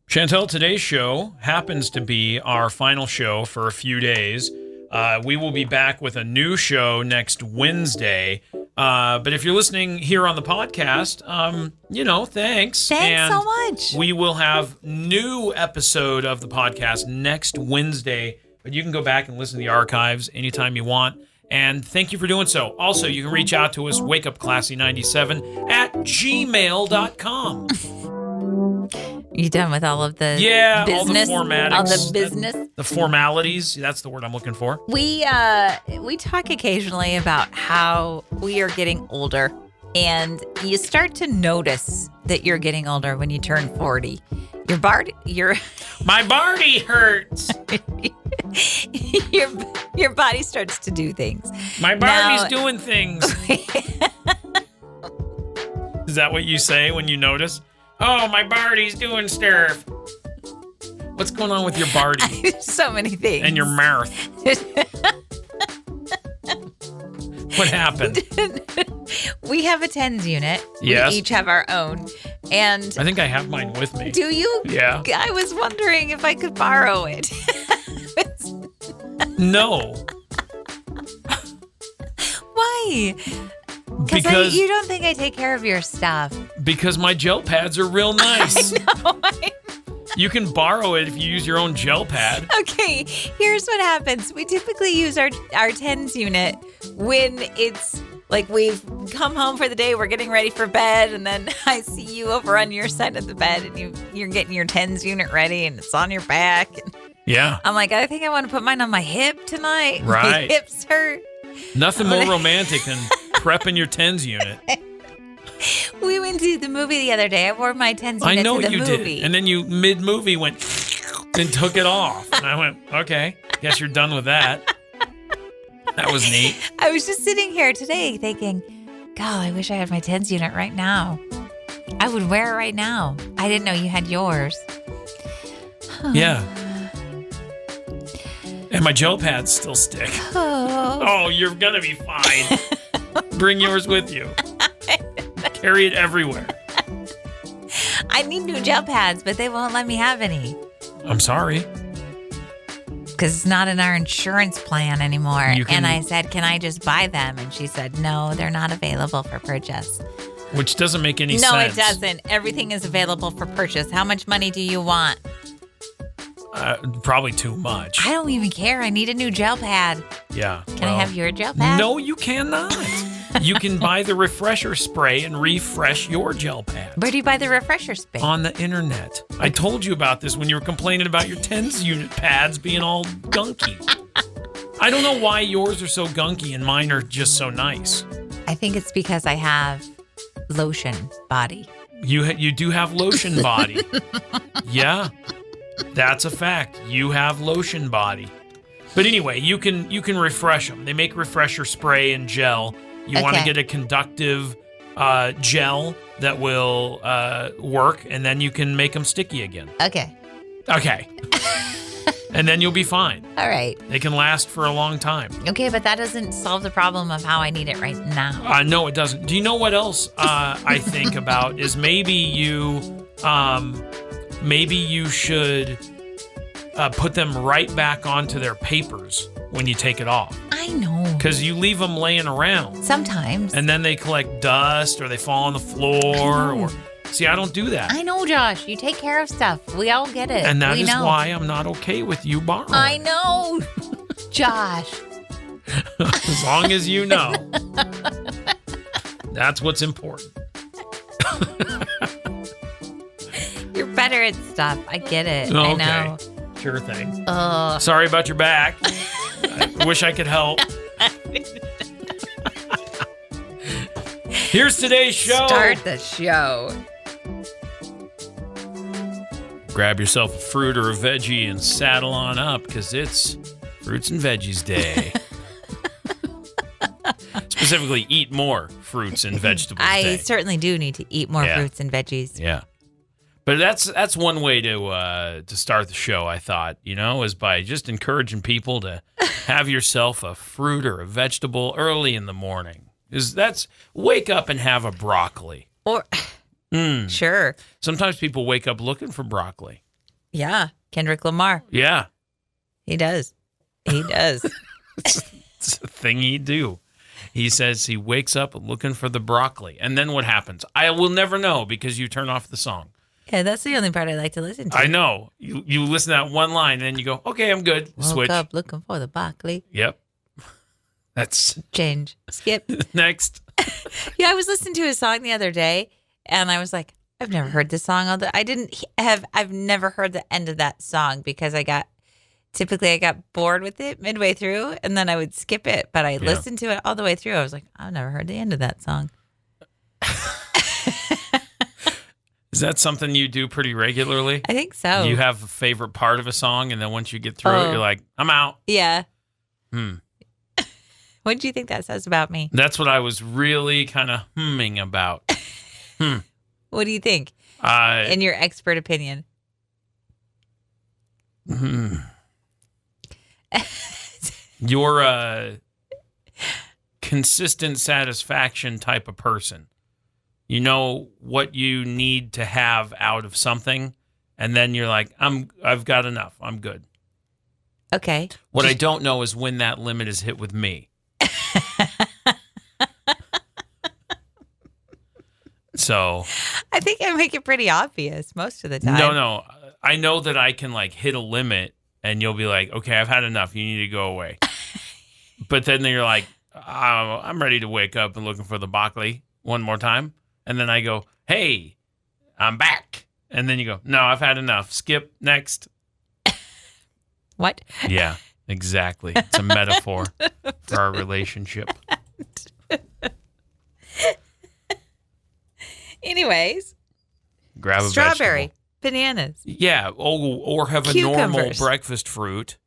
Chantel, today's show happens to be our final show for a few days. We will be back with a new show next Wednesday. But if you're listening here on the podcast, thanks. Thanks so much. We will have new episode of the podcast next Wednesday, but you can go back and listen to the archives anytime you want. And thank you for doing so. Also, you can reach out to us, wakeupclassy97 at gmail.com. You done with all of the business? All the formatics. All the business? The formalities. That's the word I'm looking for. We talk occasionally about how we are getting older, and you start to notice that you're getting older when you turn 40. My body hurts. your body starts to do things. My body's doing things. Is that what you say when you notice? Oh, my body's doing stuff. What's going on with your body? So many things. And your mouth. What happened? We have a TENS unit. Yes. We each have our own. And I think I have mine with me. Do you? Yeah. I was wondering if I could borrow it. No. Why? Because you don't think I take care of your stuff. Because my gel pads are real nice. No, you can borrow it if you use your own gel pad. Okay, here's what happens. We typically use our TENS unit when it's like we've come home for the day, we're getting ready for bed, and then I see you over on your side of the bed, and you're getting your TENS unit ready, and it's on your back. And yeah. I'm like, I think I want to put mine on my hip tonight. Right. My hips hurt. Nothing more romantic than prepping your TENS unit. We went to the movie the other day. I wore my TENS unit to the movie. Did. And then you, mid-movie, went and took it off. And I went, okay, guess you're done with that. That was neat. I was just sitting here today thinking, God, I wish I had my TENS unit right now. I would wear it right now. I didn't know you had yours. Yeah. And my gel pads still stick. Oh, you're going to be fine. Bring yours with you. Carry it everywhere. I need new gel pads, but they won't let me have any. I'm sorry. Because it's not in our insurance plan anymore. And I said, can I just buy them? And she said, no, they're not available for purchase. Which doesn't make any sense. No, it doesn't. Everything is available for purchase. How much money do you want? Probably too much. I don't even care. I need a new gel pad. Yeah. Can I have your gel pad? No, you cannot. You can buy the refresher spray and refresh your gel pad. Where do you buy the refresher spray? On the internet. Okay. I told you about this when you were complaining about your TENS unit pads being all gunky. I don't know why yours are so gunky and mine are just so nice. I think it's because I have lotion body. You do have lotion body. Yeah. That's a fact. You have lotion body. But anyway, you can refresh them. They make refresher spray and gel. You want to get a conductive gel that will work, and then you can make them sticky again. Okay. And then you'll be fine. All right. They can last for a long time. Okay, but that doesn't solve the problem of how I need it right now. No, it doesn't. Do you know what else I think about is maybe you should put them right back onto their papers when you take it off. I know. Because you leave them laying around. Sometimes. And then they collect dust or they fall on the floor. See, I don't do that. I know, Josh. You take care of stuff. We all get it. And that is why I'm not okay with you borrowing. I know. Josh. As long as you know. That's what's important. You're better at stuff. I get it. Okay. I know. Sure thing. Sorry about your back. I wish I could help. Here's today's show. Start the show. Grab yourself a fruit or a veggie and saddle on up because it's Fruits and Veggies Day. Specifically, eat more fruits and vegetables day. I certainly do need to eat more fruits and veggies. Yeah. But that's one way to start the show, I thought, is by just encouraging people to have yourself a fruit or a vegetable early in the morning. That's wake up and have a broccoli. Or sure. Sometimes people wake up looking for broccoli. Yeah. Kendrick Lamar. Yeah. He does. He does. It's a thing he'd do. He says he wakes up looking for the broccoli. And then what happens? I will never know because you turn off the song. Yeah, that's the only part I like to listen to. I know. You listen to that one line and then you go, okay, I'm good. Switch. Woke up looking for the broccoli. Yep. That's Change. Skip. next. Yeah, I was listening to a song the other day and I was like, I've never heard this song. I've never heard the end of that song because I got bored with it midway through and then I would skip it. But I listened to it all the way through. I was like, I've never heard the end of that song. Is that something you do pretty regularly? I think so. You have a favorite part of a song and then once you get through it, you're like, I'm out. Yeah. What do you think that says about me? That's what I was really kind of humming about. What do you think? In your expert opinion? You're a consistent satisfaction type of person. You know what you need to have out of something, and then you're like, I've got enough. I'm good. Okay. What I don't know is when that limit is hit with me. So I think I make it pretty obvious most of the time. No. I know that I can like hit a limit and you'll be like, okay, I've had enough. You need to go away. But then you're like, I'm ready to wake up and looking for the broccoli one more time. And then I go, hey, I'm back. And then you go, no, I've had enough. Skip, next. What? Yeah, exactly. It's a metaphor for our relationship. Anyways. Grab a strawberry, vegetable. bananas. Yeah, or have a normal breakfast fruit.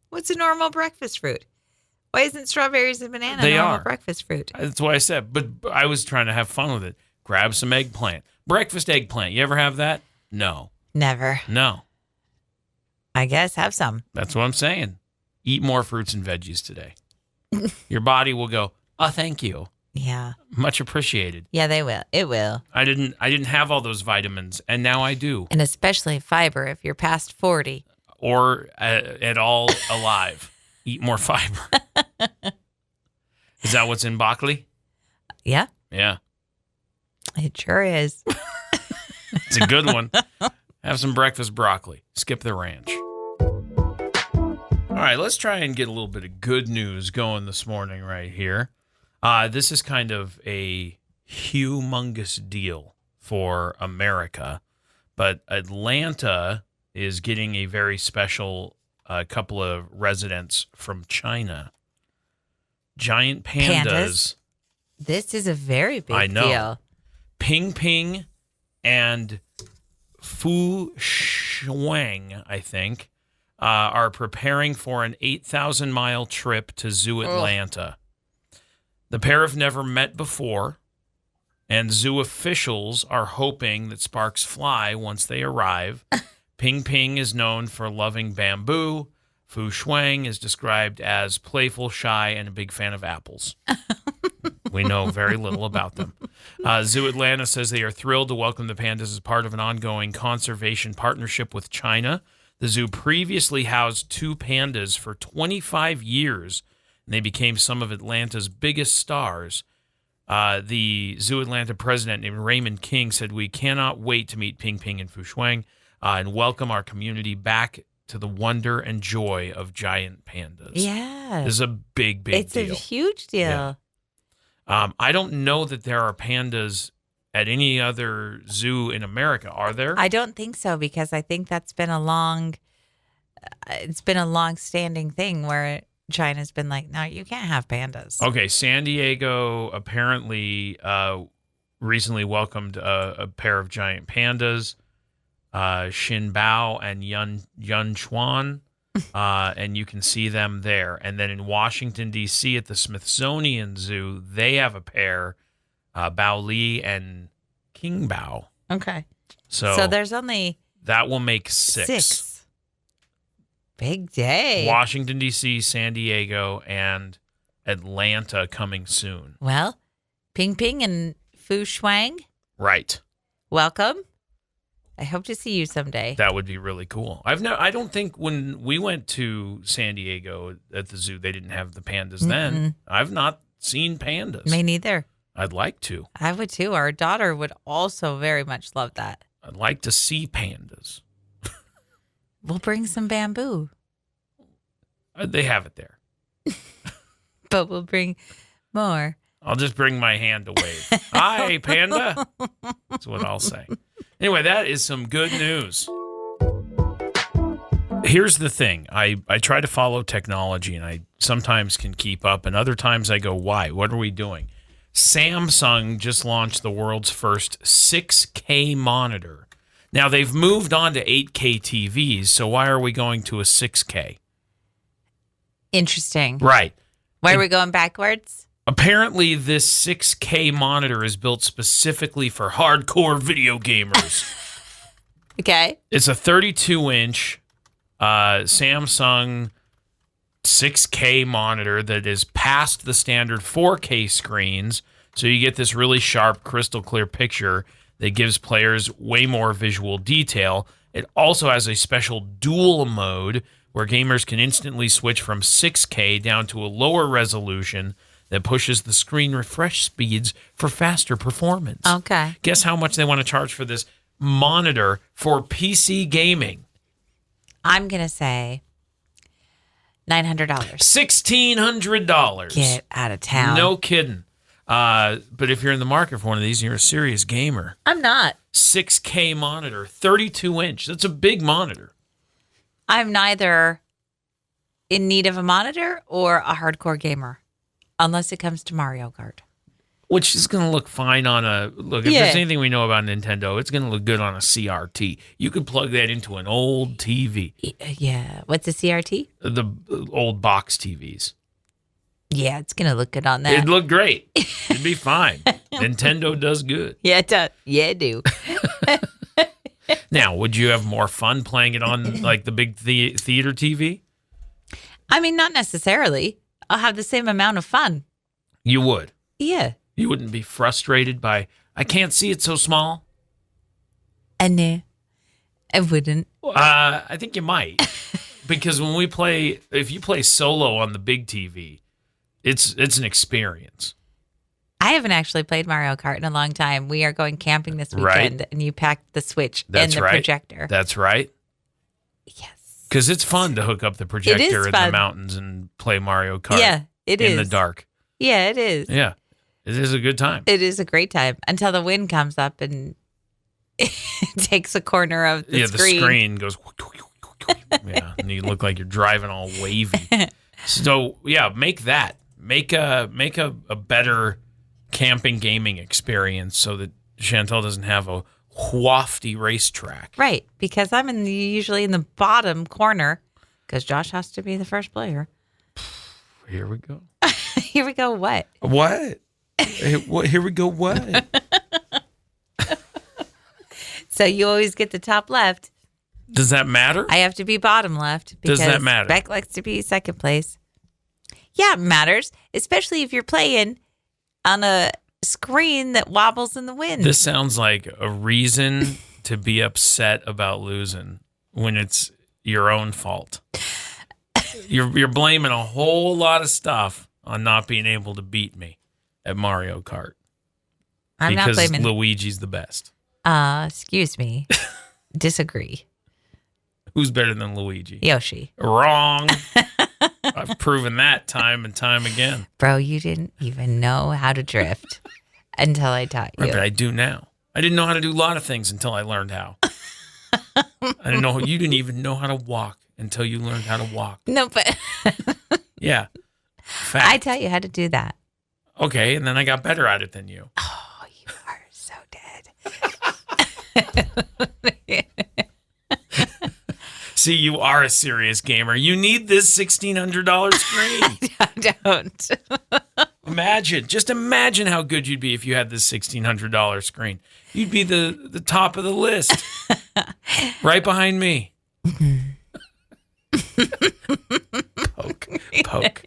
What's a normal breakfast fruit? Why isn't strawberries and banana They normal are. breakfast fruit? That's what I said. But I was trying to have fun with it. Grab some eggplant. Breakfast eggplant. You ever have that? No. Never. No. I guess have some. That's what I'm saying. Eat more fruits and veggies today. Your body will go, oh, thank you. Yeah. Much appreciated. Yeah, they will. It will. I didn't have all those vitamins, and now I do. And especially fiber if you're past 40. Or at all alive. Eat more fiber. Is that what's in broccoli? Yeah. Yeah. It sure is. It's a good one. Have some breakfast broccoli. Skip the ranch. All right, let's try and get a little bit of good news going this morning right here. This is kind of a humongous deal for America, but Atlanta is getting a very special couple of residents from China. Giant pandas. This is a very big deal. Ping Ping and Fu Shuang, I think, are preparing for an 8,000-mile trip to Zoo Atlanta. The pair have never met before, and zoo officials are hoping that sparks fly once they arrive. Ping Ping is known for loving bamboo. Fu Shuang is described as playful, shy, and a big fan of apples. We know very little about them. Zoo Atlanta says they are thrilled to welcome the pandas as part of an ongoing conservation partnership with China. The zoo previously housed 2 pandas for 25 years, and they became some of Atlanta's biggest stars. The Zoo Atlanta president named Raymond King said, we cannot wait to meet Ping Ping and Fu Shuang and welcome our community back to the wonder and joy of giant pandas. Yeah. This is a big deal. It's a huge deal. Yeah. I don't know that there are pandas at any other zoo in America. Are there? I don't think so because I think that's been a long-standing thing where China's been like, no, you can't have pandas. Okay, San Diego apparently recently welcomed a pair of giant pandas, Xin Bao and Yun Chuan, and you can see them there. And then in Washington, D.C. at the Smithsonian Zoo, they have a pair, Bao Li and King Bao. Okay. So there's only... That will make 6. Big day. Washington, D.C., San Diego, and Atlanta coming soon. Well, Ping Ping and Fu Shuang, Right. welcome. I hope to see you someday. That would be really cool. I don't think when we went to San Diego at the zoo, they didn't have the pandas then. I've not seen pandas. Me neither. I'd like to. I would too. Our daughter would also very much love that. I'd like to see pandas. We'll bring some bamboo. They have it there. But we'll bring more. I'll just bring my hand to wave. Hi, panda. That's what I'll say. Anyway, that is some good news. Here's the thing. I try to follow technology, and I sometimes can keep up, and other times I go, why? What are we doing? Samsung just launched the world's first 6K monitor. Now, they've moved on to 8K TVs, so why are we going to a 6K? Interesting. Right. Why are we going backwards? Apparently, this 6K monitor is built specifically for hardcore video gamers. Okay. It's a 32-inch Samsung 6K monitor that is past the standard 4K screens, so you get this really sharp, crystal clear picture that gives players way more visual detail. It also has a special dual mode where gamers can instantly switch from 6K down to a lower resolution that pushes the screen refresh speeds for faster performance. Okay. Guess how much they want to charge for this monitor for PC gaming? I'm going to say $900. $1,600. Get out of town. No kidding. But if you're in the market for one of these, you're a serious gamer. I'm not. 6K monitor, 32-inch. That's a big monitor. I'm neither in need of a monitor or a hardcore gamer, unless it comes to Mario Kart. Which is going to look fine on a... Look, if there's anything we know about Nintendo, it's going to look good on a CRT. You could plug that into an old TV. Yeah. What's a CRT? The old box TVs. Yeah, it's going to look good on that. It'd look great. It'd be fine. Nintendo does good. Yeah, it does. Yeah, it do. Now, would you have more fun playing it on like the big theater TV? I mean, not necessarily. I'll have the same amount of fun. You would? Yeah. You wouldn't be frustrated by, I can't see it so small? No, I wouldn't. I think you might. Because when we play, if you play solo on the big TV, it's an experience. I haven't actually played Mario Kart in a long time. We are going camping this weekend, and you packed the Switch and the projector. That's right. Yes. Because it's fun to hook up the projector in the mountains and play Mario Kart. Yeah, it is. In the dark. Yeah, it is. Yeah. It is a good time. It is a great time until the wind comes up and it takes a corner of the screen. Yeah, the screen goes, yeah, and you look like you're driving all wavy. So, yeah, make that. Make a better camping gaming experience so that Chantel doesn't have a wafty racetrack. Right, because I'm usually in the bottom corner because Josh has to be the first player. Here we go. Here we go. What? What? Here we go. What? So you always get the top left. Does that matter? I have to be bottom left. Because Does that matter? Beck likes to be second place. Yeah, it matters, especially if you're playing on a screen that wobbles in the wind. This sounds like a reason to be upset about losing when it's your own fault. You're blaming a whole lot of stuff on not being able to beat me at Mario Kart. I'm not blaming. Because Luigi's the best. Excuse me. Disagree. Who's better than Luigi? Yoshi. Wrong. I've proven that time and time again. Bro, you didn't even know how to drift until I taught you. Right, but I do now. I didn't know how to do a lot of things until I learned how. I didn't know. You didn't even know how to walk until you learned how to walk. No, but yeah. Fact. I taught you how to do that. Okay, and then I got better at it than you. Oh, you are so dead. See, you are a serious gamer. You need this $1,600 screen. I don't. Just imagine how good you'd be if you had this $1,600 screen. You'd be the top of the list. Right behind me. Poke.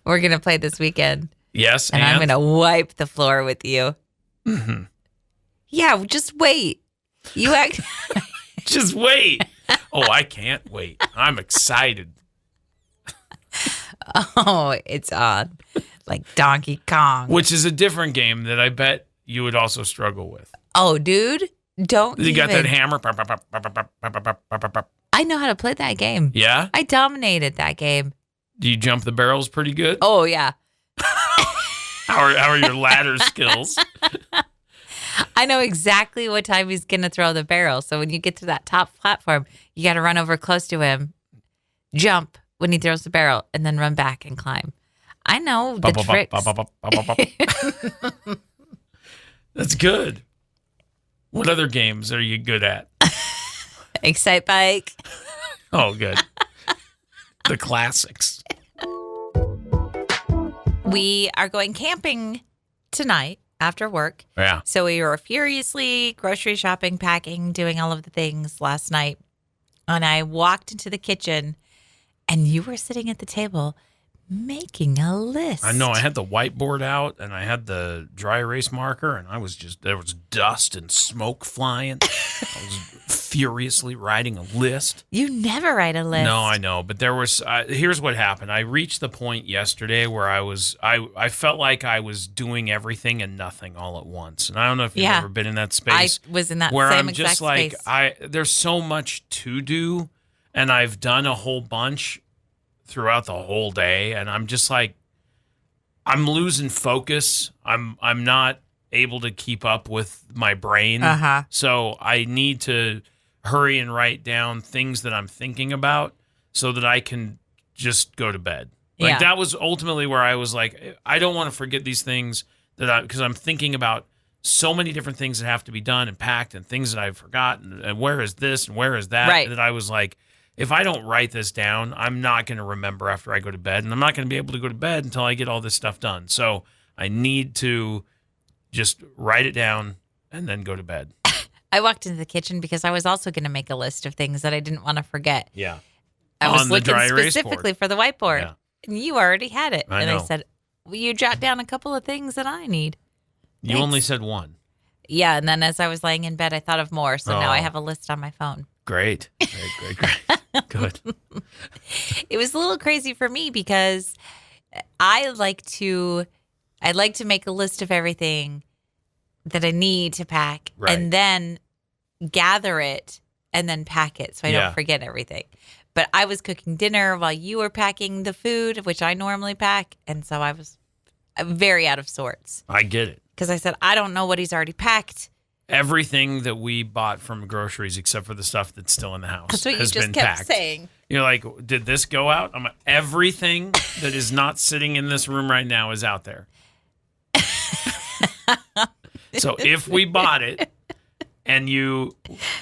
We're going to play this weekend. Yes, and I'm going to wipe the floor with you. Mm-hmm. Yeah, just wait. You act. Just wait. Oh, I can't wait. I'm excited. Oh, it's on. Like Donkey Kong. Which is a different game that I bet you would also struggle with. Oh, dude. Don't You got even. that hammer. I know how to play that game. Yeah? I dominated that game. Do you jump the barrels pretty good? Oh, yeah. How are your ladder skills? I know exactly what time he's going to throw the barrel. So when you get to that top platform, you got to run over close to him, jump when he throws the barrel, and then run back and climb. I know the tricks. That's good. What other games are you good at? Excite Bike. Oh, good. The classics. We are going camping tonight after work. Yeah. So we were furiously grocery shopping, packing, doing all of the things last night. And I walked into the kitchen and you were sitting at the table making a list. I know. I had the whiteboard out and I had the dry erase marker and there was dust and smoke flying. I was furiously writing a list. You never write a list. No, I know. But there was, here's what happened. I reached the point yesterday where I felt like I was doing everything and nothing all at once. And I don't know if you've ever been in that space. I was in that where same I'm exact just like, space. there's so much to do and I've done a whole bunch throughout the whole day, and I'm just like, I'm losing focus. I'm not able to keep up with my brain. Uh-huh. So I need to hurry and write down things that I'm thinking about so that I can just go to bed. Like that was ultimately where I was like, I don't want to forget these things because I'm thinking about so many different things that have to be done and packed and things that I've forgotten and where is this and where is that? Right. That I was like, if I don't write this down, I'm not going to remember after I go to bed, and I'm not going to be able to go to bed until I get all this stuff done. So I need to just write it down and then go to bed. I walked into the kitchen because I was also going to make a list of things that I didn't want to forget. Yeah. I was On the looking dry erase specifically board. for the whiteboard, Yeah. and you already had it. I and know. I said, "Will you jot down a couple of things that I need?" You Thanks. only said one. Yeah, and then as I was laying in bed, I thought of more. So now I have a list on my phone. Great. Great. Good. It was a little crazy for me because I like to make a list of everything that I need to pack Right. and then gather it and then pack it so I don't forget everything. But I was cooking dinner while you were packing the food, which I normally pack, and so I was very out of sorts. I get it. Because I said, I don't know what he's already packed. Everything that we bought from groceries, except for the stuff that's still in the house, That's what you has just been kept packed. saying. You're like, did this go out? I'm like, everything that is not sitting in this room right now is out there. So if we bought it and you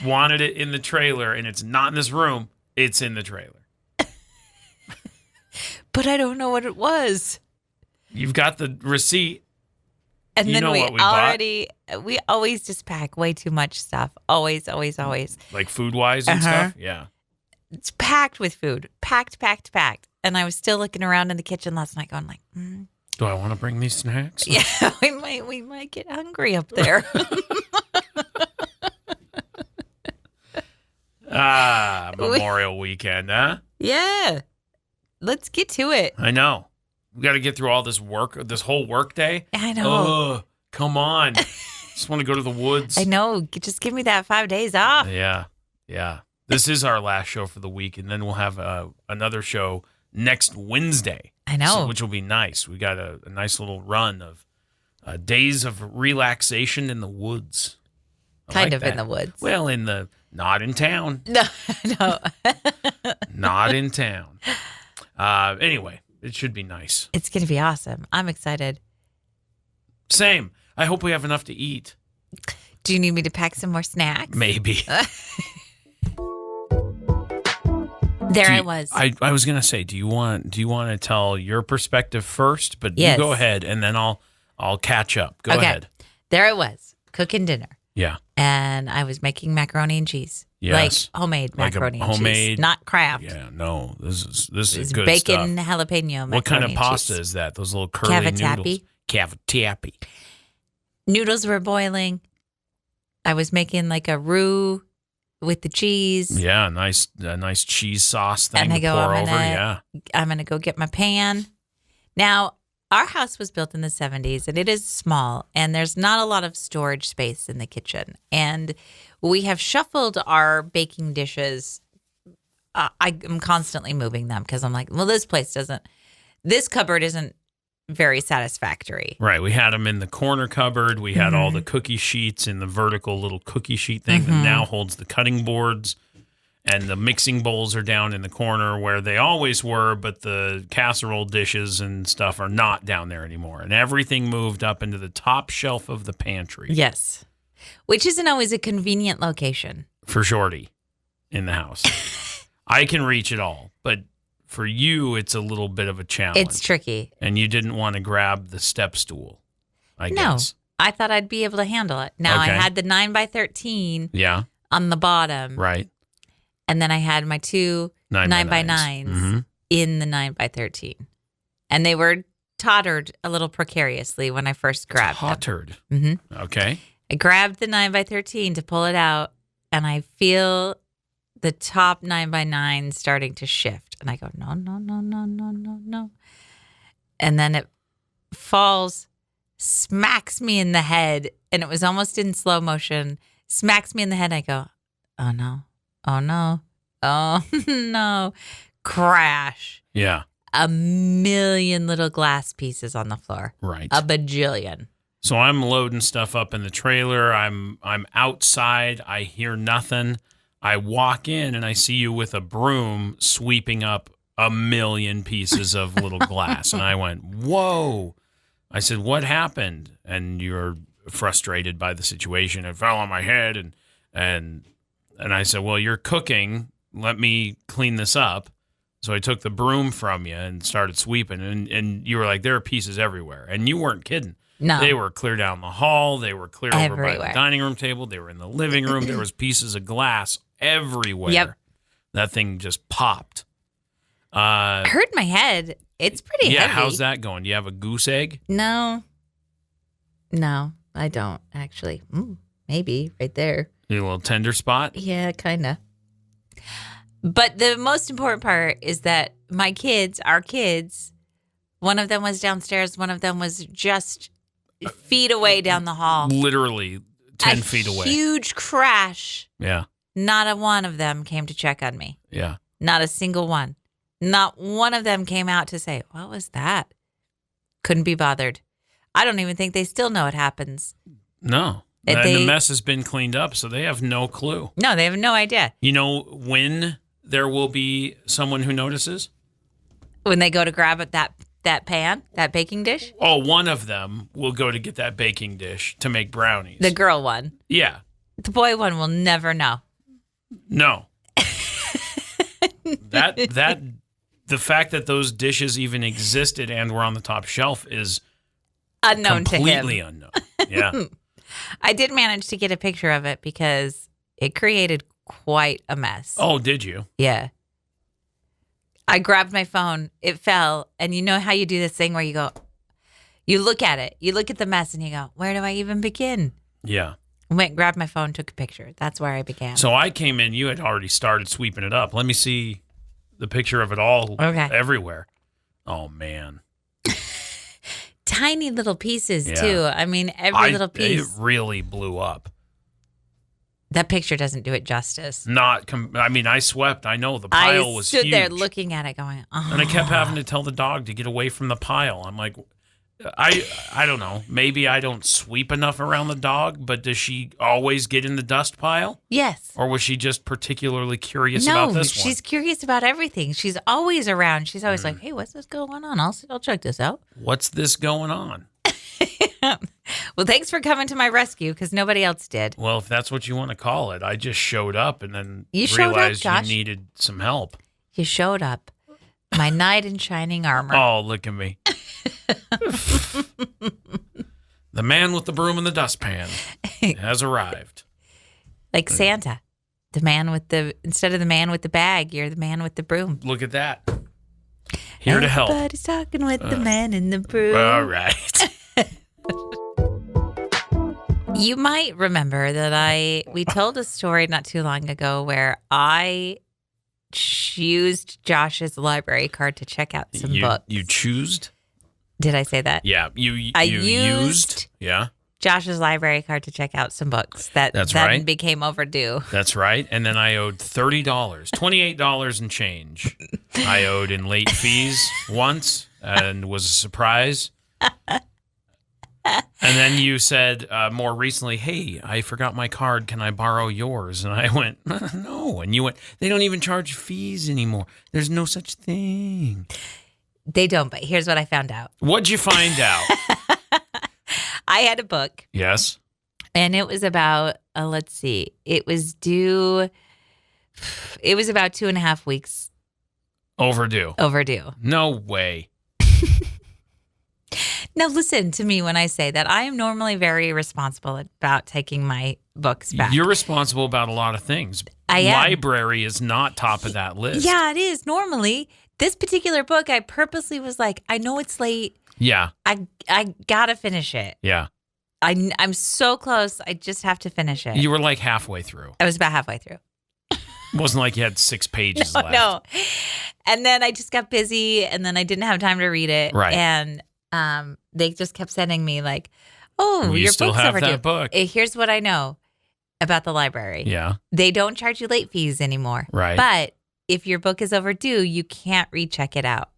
wanted it in the trailer and it's not in this room, it's in the trailer. But I don't know what it was. You've got the receipt. And You then know we what we bought? we always just pack way too much stuff. Always. Like food-wise and stuff? Yeah. It's packed with food. Packed. And I was still looking around in the kitchen last night going like, Do I want to bring these snacks? yeah, we might get hungry up there. Memorial weekend, huh? Yeah. Let's get to it. I know. We got to get through all this work, this whole work day. I know. Ugh, come on. Just want to go to the woods. I know. Just give me that 5 days off. Yeah. This is our last show for the week, and then we'll have another show next Wednesday. I know. Which will be nice. We got a nice little run of days of relaxation in the woods. Kind of in the woods. Well, not in town. No. Not in town. Anyway, it should be nice. It's going to be awesome. I'm excited. Same. I hope we have enough to eat. Do you need me to pack some more snacks? Maybe. I was. I was gonna say, do you want to tell your perspective first? But Yes. you go ahead, and then I'll catch up. Go ahead. There I was, cooking dinner. Yeah. And I was making macaroni and cheese. Yes. Like homemade Like a macaroni and homemade- cheese. Not Kraft. Yeah. No, this is It's good bacon stuff. jalapeno macaroni What kind of and pasta cheese. is that? Those little curly noodles. Cavatappi. Cavatappi. Noodles were boiling. I was making like a roux with the cheese. Yeah, a nice cheese sauce thing And I to go, pour I'm over. gonna, Yeah. I'm going to go get my pan. Now, our house was built in the 70s, and it is small, and there's not a lot of storage space in the kitchen. And we have shuffled our baking dishes. I'm constantly moving them because I'm like, well, this cupboard isn't very satisfactory. Right. We had them in the corner cupboard. We had all the cookie sheets in the vertical little cookie sheet thing that now holds the cutting boards. And the mixing bowls are down in the corner where they always were, but the casserole dishes and stuff are not down there anymore. And everything moved up into the top shelf of the pantry. Yes. Which isn't always a convenient location. For Shorty in the house. I can reach it all, but for you, it's a little bit of a challenge. It's tricky. And you didn't want to grab the step stool, I guess. No, I thought I'd be able to handle it. Now, Okay. I had the 9x13 on the bottom. Right. And then I had my two 9x9s in the 9x13. And they were tottered a little precariously when I first grabbed them. Tottered. Okay. I grabbed the 9x13 to pull it out, and I feel the top 9x9 starting to shift. And I go, no, no, no, no, no, no, no. And then it falls, smacks me in the head, and it was almost in slow motion, smacks me in the head. I go, oh, no. Oh, no. Oh, no. Crash. Yeah. A million little glass pieces on the floor. Right. A bajillion. So I'm loading stuff up in the trailer. I'm outside. I hear nothing. I walk in and I see you with a broom sweeping up a million pieces of little glass. And I went, whoa. I said, what happened? And you're frustrated by the situation. It fell on my head. And I said, well, you're cooking. Let me clean this up. So I took the broom from you and started sweeping. And you were like, there are pieces everywhere. And you weren't kidding. No. They were clear down the hall. They were clear over by Everywhere. the dining room table. They were in the living room. There was pieces of glass everywhere. Yep. That thing just popped. Hurt my head. It's pretty Yeah, heavy. how's that going? Do you have a goose egg? No, I don't actually. Maybe right there. A little tender spot? Yeah, kind of. But the most important part is that our kids, one of them was downstairs, one of them was just feet away down the hall. Literally 10 feet away. Huge crash. Yeah. Not a one of them came to check on me. Yeah. Not a single one. Not one of them came out to say, what was that? Couldn't be bothered. I don't even think they still know it happens. No. And the mess has been cleaned up, so they have no clue. No, they have no idea. You know when there will be someone who notices? When they go to grab at that pan, that baking dish? Oh, one of them will go to get that baking dish to make brownies. The girl one. Yeah. The boy one will never know. No. The fact that those dishes even existed and were on the top shelf is unknown to him. Completely unknown. Yeah. I did manage to get a picture of it because it created quite a mess. Oh, did you? Yeah. I grabbed my phone. It fell. And you know how you do this thing where you look at it. You look at the mess and you go, where do I even begin? Yeah. Went, grabbed my phone, took a picture. That's where I began. So I came in. You had already started sweeping it up. Let me see the picture of it all everywhere. Oh, man. Tiny little pieces, too. I mean, every little piece. It really blew up. That picture doesn't do it justice. I swept. I know the pile was huge. I stood there looking at it going, oh. And I kept having to tell the dog to get away from the pile. I'm like, I don't know. Maybe I don't sweep enough around the dog, but does she always get in the dust pile? Yes. Or was she just particularly curious about this one? No, she's curious about everything. She's always around. She's always like, hey, what's this going on? I'll check this out. What's this going on? Well, thanks for coming to my rescue because nobody else did. Well, if that's what you want to call it, I just showed up and then realized you needed some help. You showed up. My knight in shining armor. Oh, look at me. The man with the broom and the dustpan has arrived. Like Santa. Instead of the man with the bag, you're the man with the broom. Look at that. Here to help. Everybody's talking with the man in the broom. All right. You might remember that we told a story not too long ago where I used Josh's library card to check out some books. You choosed? Did I say that? Yeah, you used. Yeah. Josh's library card to check out some books that right. became overdue. That's right. And then I owed $30, $28 and change. I owed in late fees once and was a surprise. And then you said more recently, hey, I forgot my card. Can I borrow yours? And I went, no. And you went, they don't even charge fees anymore. There's no such thing. They don't, but here's what I found out. What'd you find out? I had a book. Yes. And it was about, let's see, it was about 2.5 weeks. Overdue. No way. Now, listen to me when I say that I am normally very responsible about taking my books back. You're responsible about a lot of things. I am. Library is not top of that list. Yeah, it is normally. This particular book, I purposely was like, I know it's late. Yeah. I gotta finish it. Yeah. I'm so close. I just have to finish it. You were like halfway through. I was about halfway through. It wasn't like you had 6 pages left. No. And then I just got busy, and then I didn't have time to read it. Right. And they just kept sending me like, oh, you your still book's have overdue. that book. Here's what I know about the library. Yeah. They don't charge you late fees anymore. Right. But if your book is overdue, you can't recheck it out.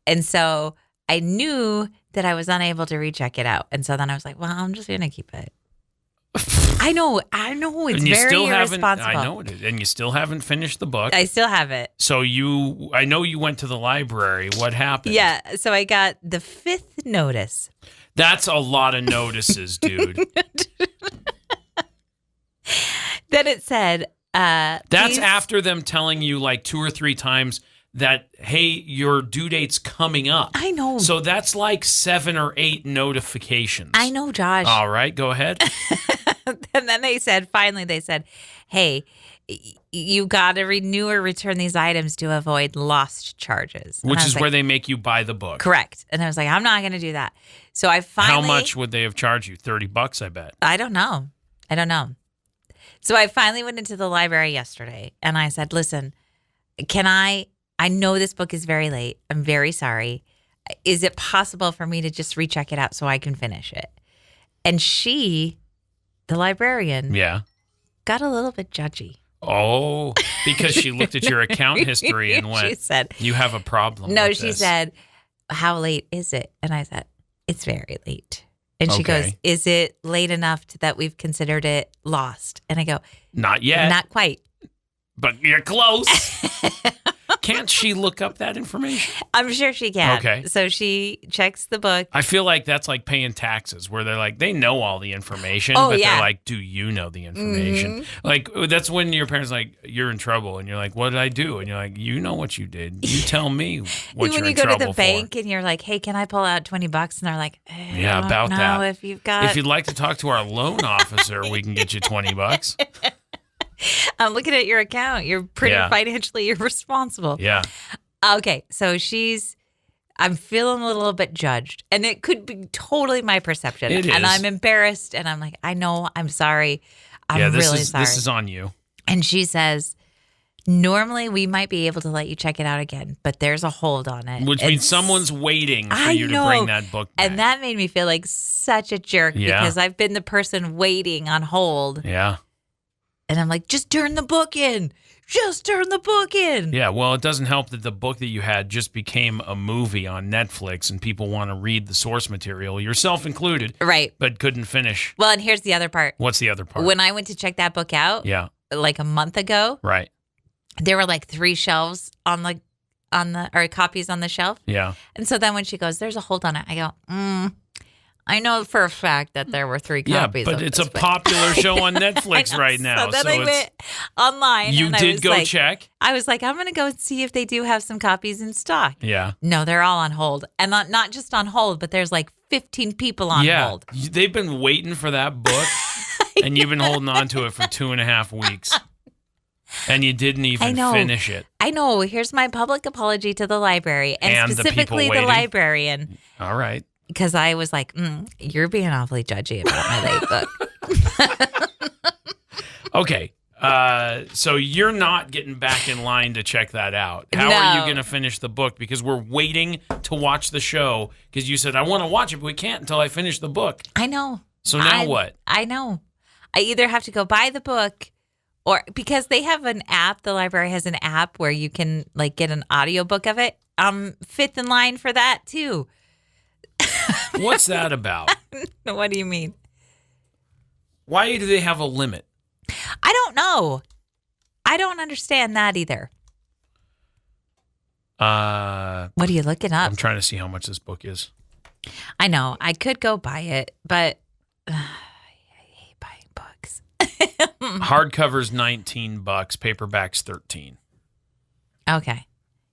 And so I knew that I was unable to recheck it out. And so then I was like, well, I'm just going to keep it. I know. It's very irresponsible. I know it is. And you still haven't finished the book. I still have it. So I know you went to the library. What happened? Yeah. So I got the 5th notice. That's a lot of notices, dude. Then it said, that's after them telling you like 2 or 3 times that, hey, your due date's coming up. I know. So that's like 7 or 8 notifications. I know, Josh. All right, go ahead. And then finally they said, hey, you got to renew or return these items to avoid lost charges. Which is where they make you buy the book. Correct. And I was like, I'm not going to do that. So I finally. How much would they have charged you? $30, I bet. I don't know. So I finally went into the library yesterday and I said, listen, I know this book is very late. I'm very sorry. Is it possible for me to just recheck it out so I can finish it? And she, the librarian, got a little bit judgy. Oh, because she looked at your account history and went, she said, you have a problem. No, with she this. said, how late is it? And I said, it's very late. And she goes, is it late enough that we've considered it lost? And I go, not yet. Not quite. But you're close. Can't she look up that information? I'm sure she can. Okay. So she checks the book. I feel like that's like paying taxes where they're like, they know all the information, but they're like, do you know the information? Mm-hmm. Like, that's when your parents are like, you're in trouble. And you're like, what did I do? And you're like, you know what you did. You tell me what you're in trouble for. When you go to the bank and you're like, hey, can I pull out $20? And they're like, yeah, about that. If you've got. If you'd like to talk to our loan officer, we can get you $20. I'm looking at your account. You're pretty financially irresponsible. Yeah. Okay. So I'm feeling a little bit judged. And it could be totally my perception. It is. And I'm embarrassed. And I'm like, I know. I'm sorry. I'm really sorry. This is on you. And she says, normally we might be able to let you check it out again, but there's a hold on it. Which means someone's waiting for you to bring that book back. And that made me feel like such a jerk because I've been the person waiting on hold. Yeah. And I'm like, just turn the book in. Just turn the book in. Yeah, well, it doesn't help that the book that you had just became a movie on Netflix and people want to read the source material, yourself included. Right. But couldn't finish. Well, and here's the other part. What's the other part? When I went to check that book out, like a month ago, right, there were like 3 shelves or copies on the shelf. Yeah. And so then when she goes, there's a hold on it, I go, I know for a fact that there were 3 copies. Yeah, but it's a popular show on Netflix right now. So then I went online. You did go check? I was like, I'm going to go see if they do have some copies in stock. Yeah. No, they're all on hold. And not just on hold, but there's like 15 people on hold. They've been waiting for that book, and you've been holding on to it for 2.5 weeks. And you didn't even finish it. I know. Here's my public apology to the library and specifically the librarian. All right. Because I was like, you're being awfully judgy about my late book. Okay. So you're not getting back in line to check that out. How are you going to finish the book? Because we're waiting to watch the show because you said, I want to watch it, but we can't until I finish the book. I know. So now what? I know. I either have to go buy the book or because they have an app, the library has an app where you can like get an audiobook of it. I'm fifth in line for that too. What's that about? What do you mean? Why do they have a limit? I don't know. I don't understand that either. What are you looking up? I'm trying to see how much this book is. I know. I could go buy it, but I hate buying books. Hardcover's $19, paperback's $13. Okay.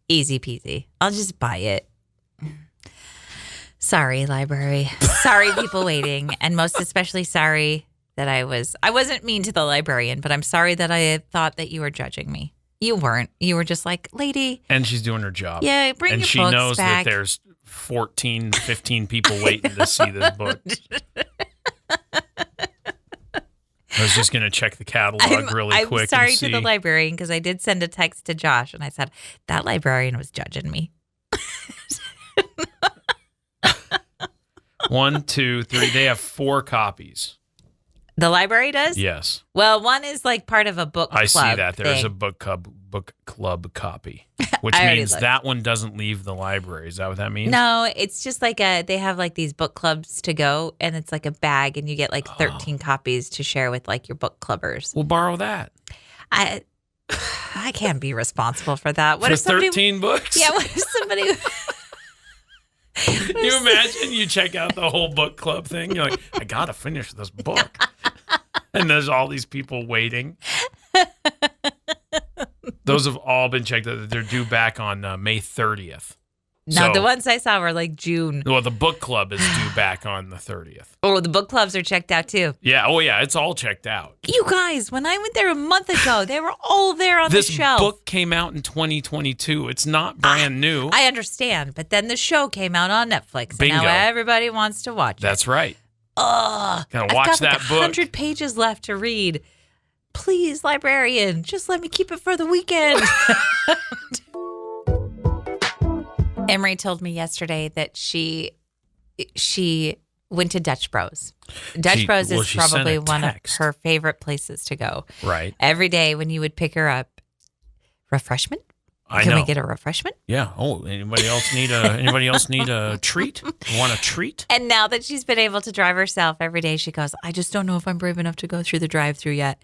Easy peasy. I'll just buy it. Sorry, library. Sorry, people waiting. And most especially sorry that I wasn't mean to the librarian, but I'm sorry that I thought that you were judging me. You weren't. You were just like, lady. And she's doing her job. Yeah, bring your books back. And she knows that there's 14, 15 people waiting to see this book. I was just going to check the catalog really quick. I'm sorry to the librarian because I did send a text to Josh and I said, that librarian was judging me. 1, 2, 3. They have 4 copies. The library does? Yes. Well, one is like part of a book club. I see that. There's thing. a book club copy, which means that one doesn't leave the library. Is that what that means? No, it's just like they have like these book clubs to go, and it's like a bag, and you get like 13 copies to share with like your book clubbers. We'll borrow that. I can't be responsible for that. What for if somebody, 13 books? Yeah, what if somebody... Can you imagine you check out the whole book club thing? You're like, I got to finish this book. And there's all these people waiting. Those have all been checked out. They're due back on May 30th. No, the ones I saw were like June. Well, the book club is due back on the 30th. Oh, the book clubs are checked out too. Yeah. Oh, yeah. It's all checked out. You guys, when I went there a month ago, they were all there on the shelf. This book came out in 2022. It's not brand new. I understand. But then the show came out on Netflix. Bingo. And now everybody wants to watch it. That's right. Ugh. Gotta watch that like book. 100 pages left to read. Please, librarian, just let me keep it for the weekend. Emery told me yesterday that she went to Dutch Bros. Dutch Bros is probably one of her favorite places to go. Right. Every day when you would pick her up, refreshment? Can we get a refreshment? Yeah. Oh, anybody else need a treat? Want a treat? And now that she's been able to drive herself every day, she goes, I just don't know if I'm brave enough to go through the drive-thru yet.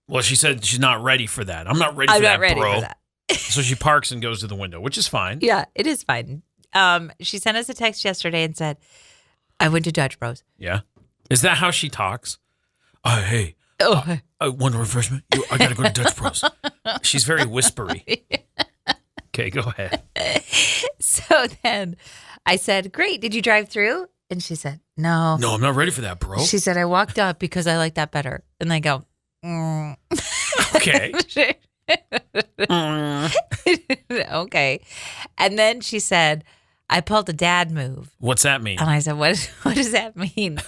Well, she said she's not ready for that. I'm not ready for that, bro. So she parks and goes to the window, which is fine. Yeah, it is fine. She sent us a text yesterday and said, I went to Dutch Bros. Yeah. Is that how she talks? Hey. Oh, I want a refreshment. I got to go to Dutch Bros. She's very whispery. Okay, go ahead. So then I said, great. Did you drive through? And she said, no. No, I'm not ready for that, bro. She said, I walked up because I like that better. And I go, Okay. Okay. And then she said, I pulled a dad move. What's that mean? And I said, what does that mean?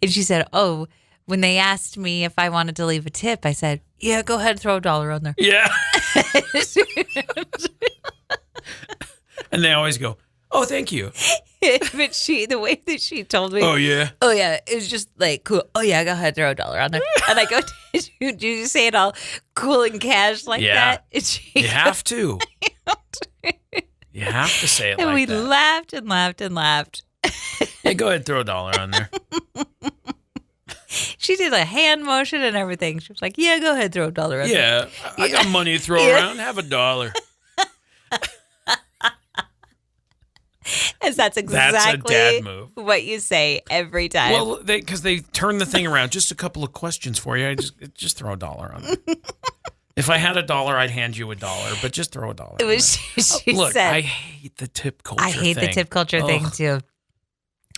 And she said, oh, when they asked me if I wanted to leave a tip, I said, yeah, go ahead and throw $1 on there. Yeah. And they always go, oh, thank you. But the way that she told me. Oh, yeah. It was just like, cool. Oh, yeah, go ahead, throw $1 on there. And I go, did you say it all cool and cash like that? You have to. You have to say it and like that. And we laughed and laughed and laughed. Hey, go ahead and throw $1 on there. She did a hand motion and everything. She was like, yeah, go ahead, throw $1 on there. Yeah, I got money to throw around. Have $1. And that's exactly a dad move. What you say every time. Well, because they turn the thing around. Just a couple of questions for you. I just throw $1 on it. If I had $1, I'd hand you $1, but just throw $1. It was she Look, said. I hate the tip culture. I hate the tip culture thing too.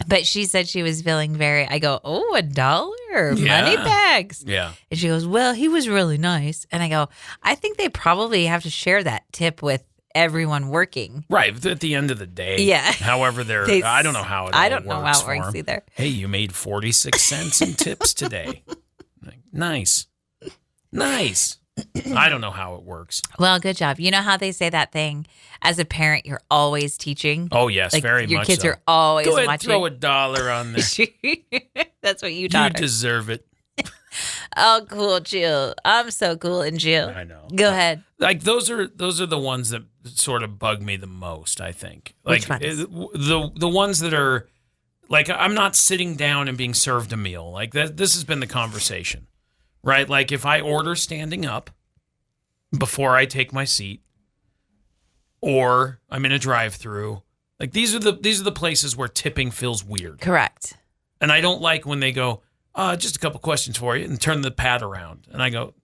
But she said she was feeling I go, oh, $1, money bags. Yeah. And she goes, well, he was really nice. And I go, I think they probably have to share that tip with everyone working. Right. At the end of the day. Yeah. However, I don't know how it I don't know how it works either. Hey, you made 46 cents in tips today. Like, nice. I don't know how it works. Well, good job. You know how they say that thing? As a parent, you're always teaching. Oh, yes, like, very much so. Your kids are always Go ahead, watching. throw $1 on there. That's what you taught her. You deserve it. Oh, cool, Jill. I'm so cool and Jill. I know. Go ahead. Like those are the ones that sort of bug me the most, I think. Like Which ones? The ones that are like I'm not sitting down and being served a meal. Like this has been the conversation. Right? Like if I order standing up before I take my seat or I'm in a drive-through, like these are the places where tipping feels weird. Correct. And I don't like when they go, just a couple questions for you, and turn the pad around. And I go,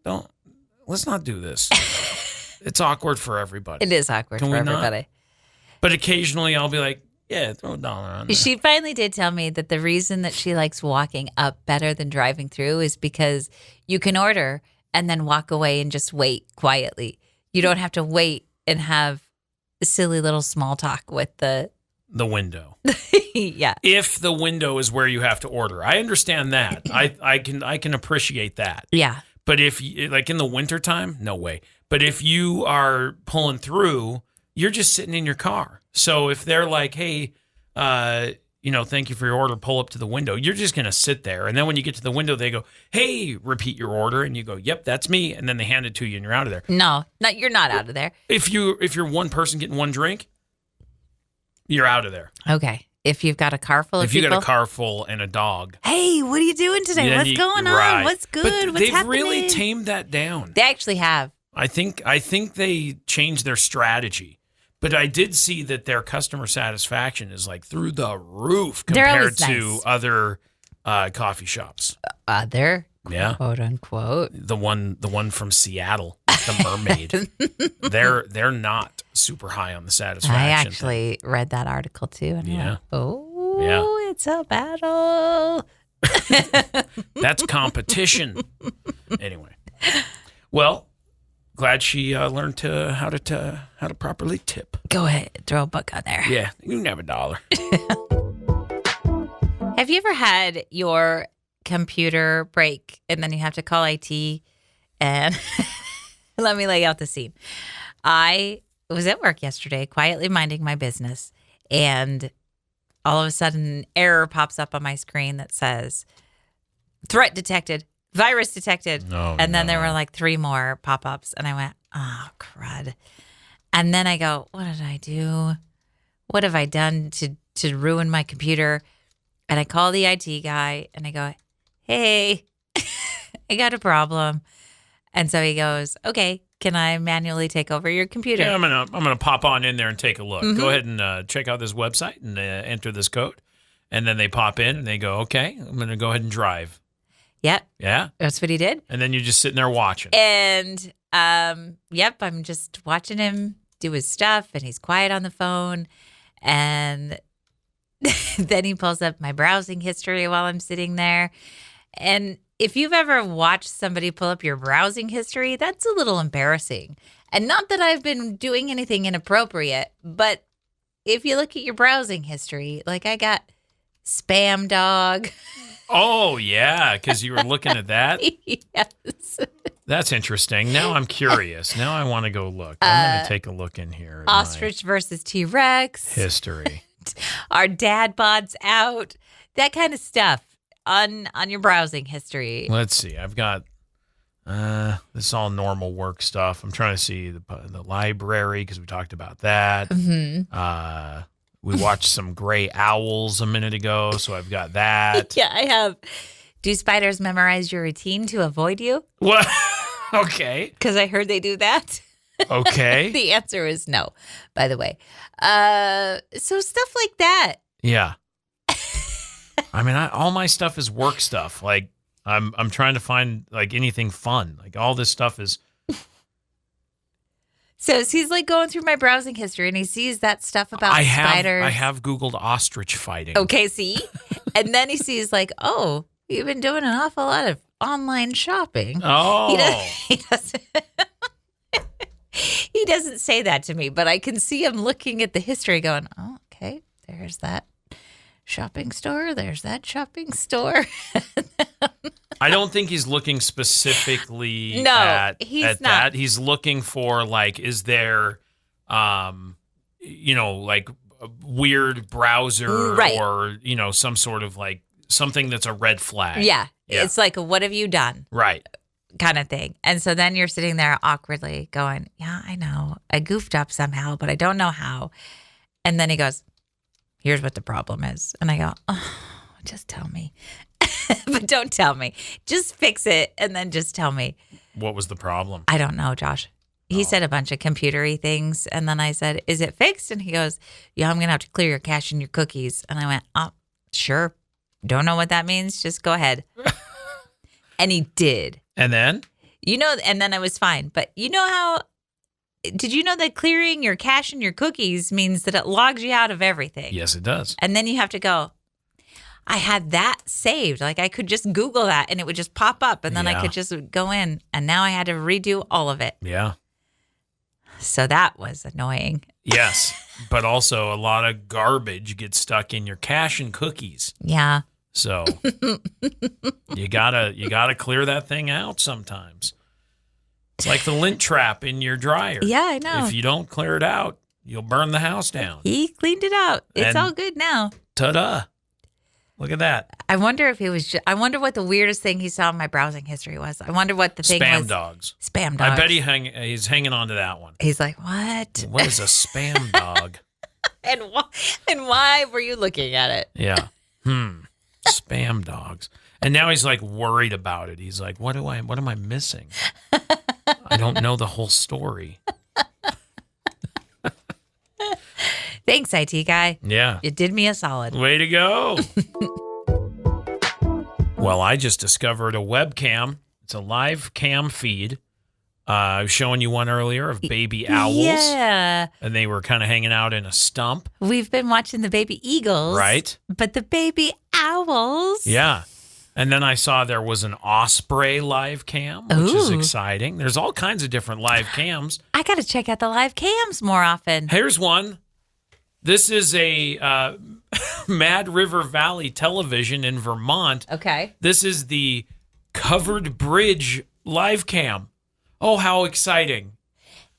let's not do this. It's awkward for everybody. It is awkward for everybody. Not? But occasionally I'll be like, yeah, throw $1 on there. She finally did tell me that the reason that she likes walking up better than driving through is because you can order and then walk away and just wait quietly. You don't have to wait and have silly little small talk with the window. Yeah. If the window is where you have to order. I understand that. I can appreciate that. Yeah. But if like in the wintertime, no way. But if you are pulling through, you're just sitting in your car. So if they're like, hey, thank you for your order, pull up to the window, you're just going to sit there. And then when you get to the window, they go, hey, repeat your order. And you go, yep, that's me. And then they hand it to you and you're out of there. No, you're not out of there. If you're one person getting one drink, you're out of there. Okay. If you've got a car full of people. If you got a car full and a dog. Hey, what are you doing today? What's going on? Right. What's good? But What's they've happening? really tamed that down. They actually have. I think they changed their strategy. But I did see that their customer satisfaction is like through the roof compared to other coffee shops. Other? Yeah. Quote unquote. The one from Seattle, the Mermaid. They're not super high on the satisfaction. I actually read that article too. And yeah. It's a battle. That's competition. Anyway. Well, glad she learned how to properly tip. Go ahead, throw a buck on there. Yeah, you can have $1. Have you ever had your computer break and then you have to call IT? And let me lay out the scene. I was at work yesterday, quietly minding my business, and all of a sudden an error pops up on my screen that says, threat detected. Virus detected. And then there were like 3 more pop-ups. And I went, oh, crud. And then I go, what did I do? What have I done to ruin my computer? And I call the IT guy and I go, hey, I got a problem. And so he goes, okay, can I manually take over your computer? Yeah, I'm gonna pop on in there and take a look. Mm-hmm. Go ahead and check out this website and enter this code. And then they pop in and they go, okay, I'm gonna go ahead and drive. Yep. Yeah. That's what he did. And then you're just sitting there watching. And, I'm just watching him do his stuff, and he's quiet on the phone. And then he pulls up my browsing history while I'm sitting there. And if you've ever watched somebody pull up your browsing history, that's a little embarrassing. And not that I've been doing anything inappropriate, but if you look at your browsing history, like I got spam dog. Oh, yeah, because you were looking at that? Yes. That's interesting. Now I'm curious. Now I want to go look. I'm going to take a look in here. Ostrich versus T-Rex. History. Our dad bods out. That kind of stuff on your browsing history. Let's see. I've got this is all normal work stuff. I'm trying to see the library because we talked about that. Mm-hmm. We watched some gray owls a minute ago, so I've got that. Yeah, I have. Do spiders memorize your routine to avoid you? What? Okay. Because I heard they do that. Okay. The answer is no, by the way. So stuff like that. Yeah. I mean, all my stuff is work stuff. Like, I'm trying to find like anything fun. Like all this stuff is. So he's like going through my browsing history and he sees that stuff about spiders. I have Googled ostrich fighting. Okay, see? And then he sees like, oh, you've been doing an awful lot of online shopping. Oh. He He doesn't say that to me, but I can see him looking at the history going, oh, okay, there's that shopping store. There's that shopping store. I don't think he's looking specifically No, at he's not. that. He's looking for, like, is there, like a weird browser Right. or, some sort of like something that's a red flag. Yeah. It's like, what have you done? Right. Kind of thing. And so then you're sitting there awkwardly going, yeah, I know. I goofed up somehow, but I don't know how. And then he goes, here's what the problem is. And I go, oh, just tell me. But don't tell me. Just fix it and then just tell me. What was the problem? I don't know, Josh. He said a bunch of computery things. And then I said, is it fixed? And he goes, yeah, I'm going to have to clear your cache and your cookies. And I went, oh, sure. Don't know what that means. Just go ahead. And he did. And then? And then I was fine. But did you know that clearing your cache and your cookies means that it logs you out of everything? Yes, it does. And then you have to go, I had that saved. Like I could just Google that and it would just pop up and then I could just go in. And now I had to redo all of it. Yeah. So that was annoying. Yes. But also a lot of garbage gets stuck in your cache and cookies. Yeah. So you gotta clear that thing out sometimes. It's like the lint trap in your dryer. Yeah, I know. If you don't clear it out, you'll burn the house down. He cleaned it out. It's all good now. Ta-da. Look at that. I wonder if he was I wonder what the weirdest thing he saw in my browsing history was. I wonder what the thing was. Spam dogs. Spam dogs. I bet he's hanging on to that one. He's like, what? What is a spam dog? And why were you looking at it? Yeah. Spam dogs. And now he's like worried about it. He's like, what am I missing? I don't know the whole story. Thanks, IT guy. Yeah. You did me a solid. Way to go. Well, I just discovered a webcam. It's a live cam feed. I was showing you one earlier of baby owls. Yeah. And they were kind of hanging out in a stump. We've been watching the baby eagles. Right. But the baby owls. Yeah. And then I saw there was an osprey live cam, which is exciting. There's all kinds of different live cams. I got to check out the live cams more often. Here's one. This is a Mad River Valley television in Vermont. Okay. This is the covered bridge live cam. Oh, how exciting.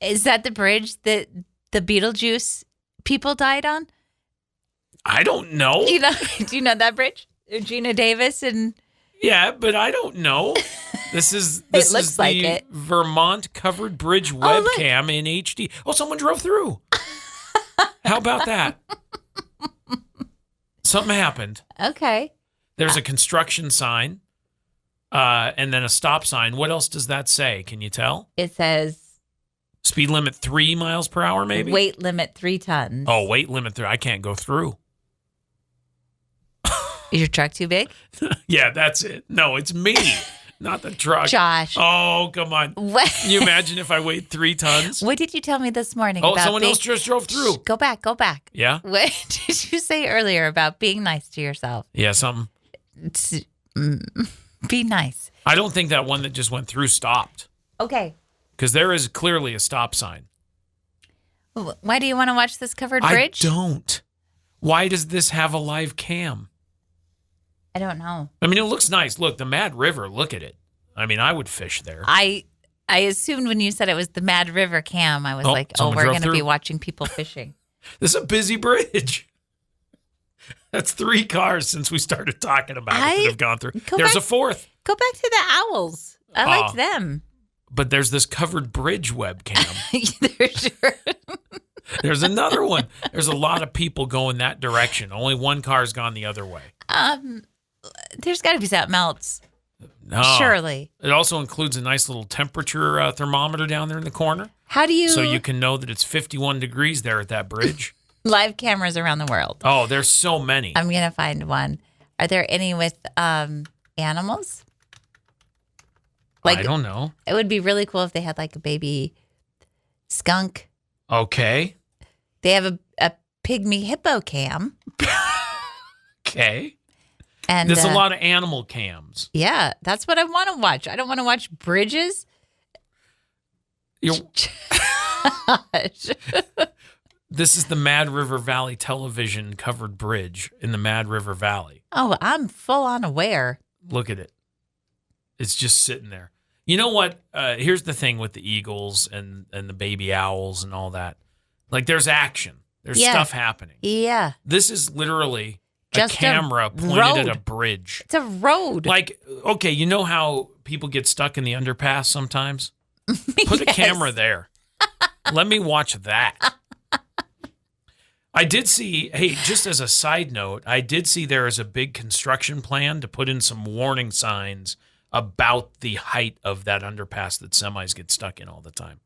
Is that the bridge that the Beetlejuice people died on? I don't know. Do you know that bridge? Gina Davis and... Yeah, but I don't know. This is the Vermont covered bridge webcam in HD. Oh, someone drove through. How about that? Something happened. Okay. There's a construction sign and then a stop sign. What else does that say? Can you tell? It says... Speed limit 3 miles per hour, maybe? Weight limit 3 tons. Oh, weight limit 3. I can't go through. Is your truck too big? Yeah, that's it. No, it's me, not the truck. Josh. Oh, come on. What? Can you imagine if I weighed 3 tons? What did you tell me this morning Oh, about someone else just drove through. Shh, go back. Yeah? What did you say earlier about being nice to yourself? Yeah, something. Be nice. I don't think that one that just went through stopped. Okay. Because there is clearly a stop sign. Why do you want to watch this covered bridge? I don't. Why does this have a live cam? I don't know. I mean, it looks nice. Look, the Mad River, look at it. I mean, I would fish there. I assumed when you said it was the Mad River cam, I was like, oh, we're going to be watching people fishing. This is a busy bridge. That's 3 cars since we started talking about it that have gone through. There's a 4th. Go back to the owls. I liked them. But there's this covered bridge webcam. Sure. There's another one. There's a lot of people going that direction. Only one car's gone the other way. There's got to be something else. No. Surely. It also includes a nice little temperature thermometer down there in the corner. How do you... So you can know that it's 51 degrees there at that bridge. Live cameras around the world. Oh, there's so many. I'm going to find one. Are there any with animals? I don't know. It would be really cool if they had like a baby skunk. Okay. They have a pygmy hippo cam. Okay. And there's a lot of animal cams. Yeah, that's what I want to watch. I don't want to watch bridges. gosh. This is the Mad River Valley television covered bridge in the Mad River Valley. Oh, I'm full on aware. Look at it. It's just sitting there. You know what? Here's the thing with the eagles and the baby owls and all that. Like, there's action. There's stuff happening. Yeah. This is literally Just a camera pointed at a bridge. It's a road. Like, okay, you know how people get stuck in the underpass sometimes? Put a camera there. Let me watch that. I did see, hey, just as a side note, I did see there is a big construction plan to put in some warning signs about the height of that underpass that semis get stuck in all the time.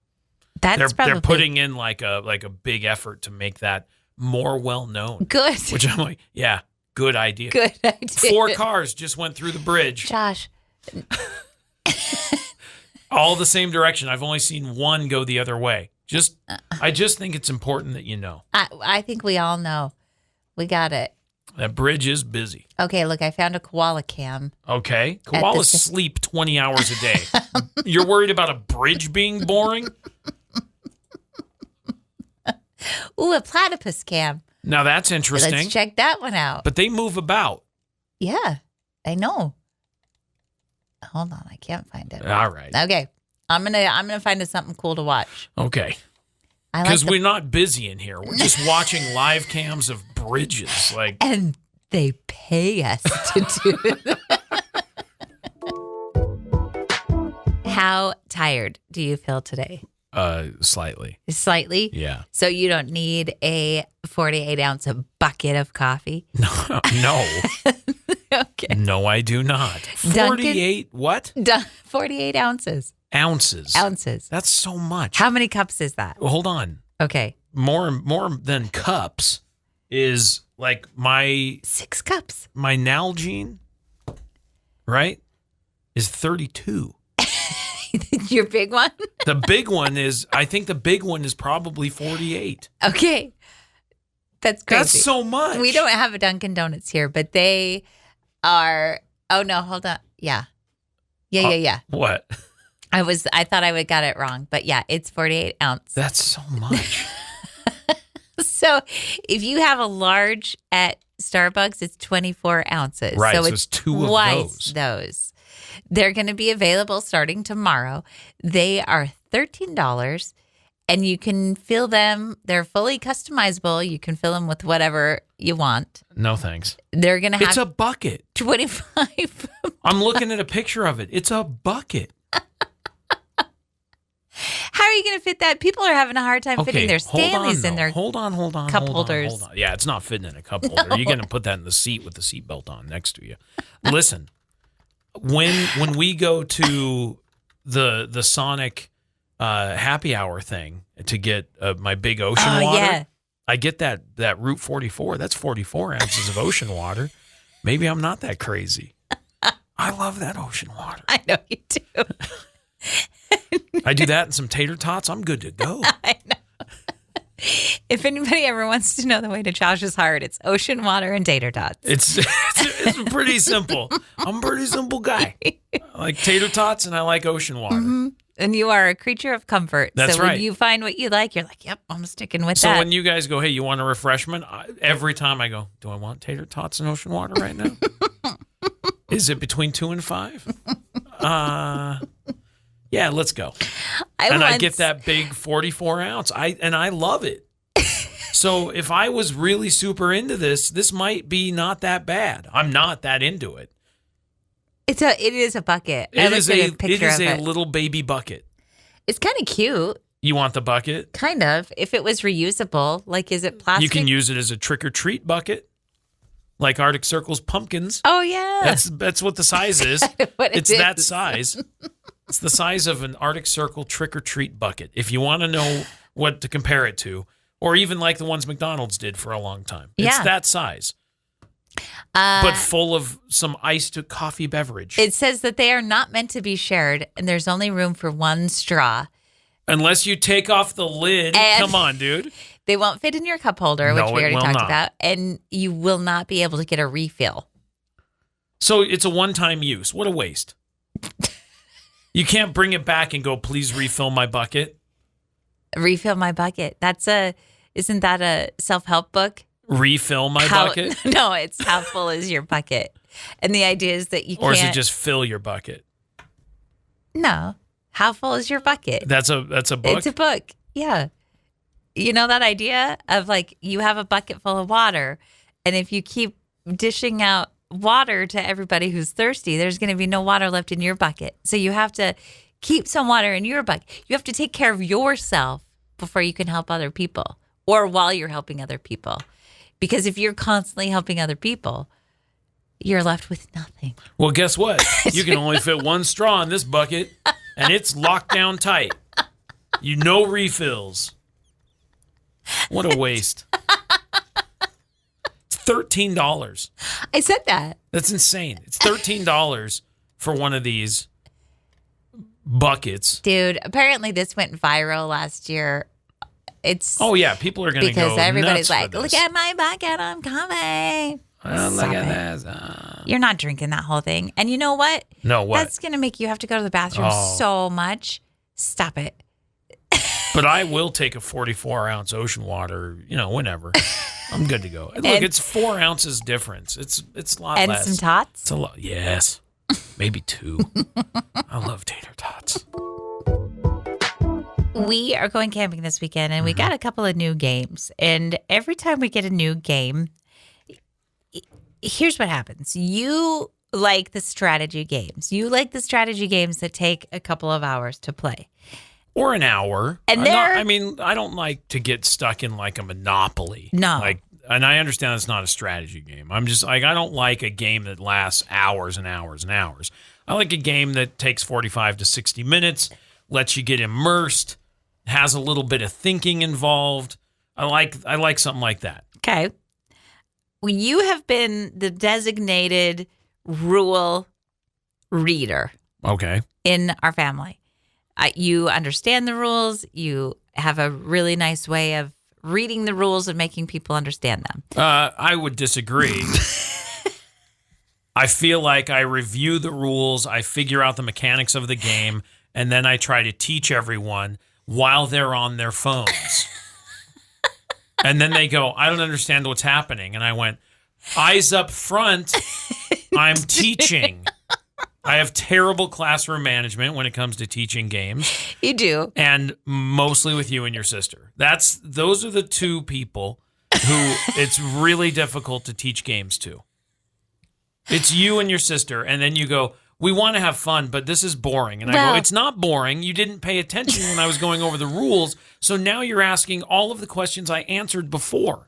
They're putting in like a big effort to make that more well known. Good. Which I'm like, yeah, good idea. Good idea. 4 cars just went through the bridge. Josh. All the same direction. I've only seen one go the other way. I just think it's important that you know. I think we all know. We got it. That bridge is busy. Okay, look, I found a koala cam. Okay. Koalas sleep 20 hours a day. You're worried about a bridge being boring? Ooh, a platypus cam. Now that's interesting. Let's check that one out. But they move about. Yeah, I know. Hold on, I can't find it. All right. Okay. I'm gonna find us something cool to watch. Okay. Because we're not busy in here. We're just watching live cams of bridges. And they pay us to do it. How tired do you feel today? Slightly. Slightly? Yeah. So you don't need a 48-ounce bucket of coffee? No. Okay. No, I do not. 48 what? 48 ounces. Ounces. That's so much. How many cups is that? Well, hold on. Okay. More than cups is like my 6 cups. My Nalgene, right, is 32. Your big one? The big one is, I think the big one is probably 48. Okay. That's crazy. That's so much. We don't have a Dunkin' Donuts here, but they are, oh no, hold on. Yeah. What? I thought I would got it wrong, but yeah, it's 48 ounce. That's so much. So if you have a large at Starbucks, it's 24 ounces. Right, so it's 2 of twice those. They're going to be available starting tomorrow. They are $13, and you can fill them. They're fully customizable. You can fill them with whatever you want. No thanks. They're going to have It's a bucket. 25. I'm looking at a picture of it. It's a bucket. How are you going to fit that? People are having a hard time fitting their Stanleys in their Hold on. cup holders. Hold on. Yeah, it's not fitting in a cup holder. You're going to put that in the seat with the seatbelt on next to you. Listen, when we go to the Sonic happy hour thing to get my big ocean water, yeah. I get that Route 44. That's 44 ounces of ocean water. Maybe I'm not that crazy. I love that ocean water. I know you do. I do that and some tater tots. I'm good to go. I know. If anybody ever wants to know the way to Josh's heart, it's ocean water and tater tots. It's pretty simple. I'm a pretty simple guy. I like tater tots and I like ocean water. Mm-hmm. And you are a creature of comfort. That's so right. when you find what you like, you're like, yep, I'm sticking with So that. when you guys go, hey, you want a refreshment? Every time I go, do I want tater tots and ocean water right now? Is it between 2 and 5? Yeah, let's go. I get that big 44 ounce. I love it. So if I was really super into this might be not that bad. I'm not that into it. It is a bucket. It is a little baby bucket. It's kind of cute. You want the bucket? Kind of. If it was reusable, like, is it plastic? You can use it as a trick or treat bucket, like Arctic Circle's pumpkins. Oh yeah, that's what the size is. It's that size. It's the size of an Arctic Circle trick or treat bucket. If you want to know what to compare it to, or even like the ones McDonald's did for a long time, it's that size. But full of some iced coffee beverage. It says that they are not meant to be shared, and there's only room for one straw. Unless you take off the lid. And come on, dude. They won't fit in your cup holder, which No, we it already will talked not. about, and you will not be able to get a refill. So it's a one-time use. What a waste. You can't bring it back and go, please refill my bucket. Refill my bucket. Isn't that a self-help book? Refill my bucket? No, it's how full is your bucket. And the idea is that you can't. Or is it just fill your bucket? No. How full is your bucket? That's a book? It's a book. Yeah. You know that idea of like you have a bucket full of water, and if you keep dishing out water to everybody who's thirsty, there's going to be no water left in your bucket. So you have to keep some water in your bucket. You have to take care of yourself before you can help other people, or while you're helping other people. Because if you're constantly helping other people, you're left with nothing. Well, guess what? You can only fit one straw in this bucket, and it's locked down tight. No refills. What a waste. It's $13. I said that. That's insane. It's $13 for one of these buckets. Dude, apparently this went viral last year. Oh, yeah. People are going to go because everybody's nuts like, for this. look at my bucket, I'm coming. Look at this. You're not drinking that whole thing. And you know what? No, what? That's going to make you have to go to the bathroom so much. Stop it. But I will take a 44-ounce ocean water, whenever. I'm good to go. Look, it's 4 ounces difference. It's a lot less. And some tots? It's a lot. Yes. Maybe 2. I love tater tots. We are going camping this weekend, and we got a couple of new games. And every time we get a new game, here's what happens. You like the strategy games. You like the strategy games that take a couple of hours to play. Or an hour. And I don't like to get stuck in like a Monopoly. No. And I understand it's not a strategy game. I'm just like, I don't like a game that lasts hours and hours and hours. I like a game that takes 45 to 60 minutes, lets you get immersed, has a little bit of thinking involved. I like something like that. Okay. Well, you have been the designated rule reader. Okay. In our family. You understand the rules. You have a really nice way of reading the rules and making people understand them. I would disagree. I feel like I review the rules, I figure out the mechanics of the game, and then I try to teach everyone while they're on their phones. And then they go, I don't understand what's happening. And I went, eyes up front, I'm teaching. I have terrible classroom management when it comes to teaching games. You do. And mostly with you and your sister. Those are the two people who it's really difficult to teach games to. It's you and your sister, and then you go, we want to have fun, but this is boring. And I go, it's not boring. You didn't pay attention when I was going over the rules, so now you're asking all of the questions I answered before.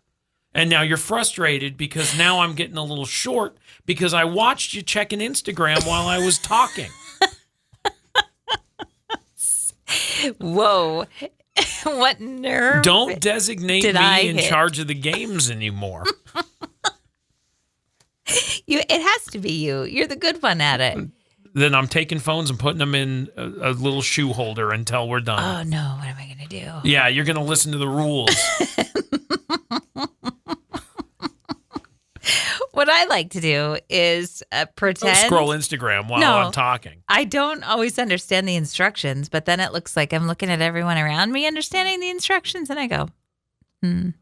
And now you're frustrated because now I'm getting a little short because I watched you checking Instagram while I was talking. Whoa. What nerve. Don't designate me in charge of the games anymore. It has to be you. You're the good one at it. Then I'm taking phones and putting them in a little shoe holder until we're done. Oh, no. What am I going to do? Yeah, you're going to listen to the rules. What I like to do is pretend. Scroll Instagram while I'm talking. I don't always understand the instructions, but then it looks like I'm looking at everyone around me understanding the instructions, and I go, And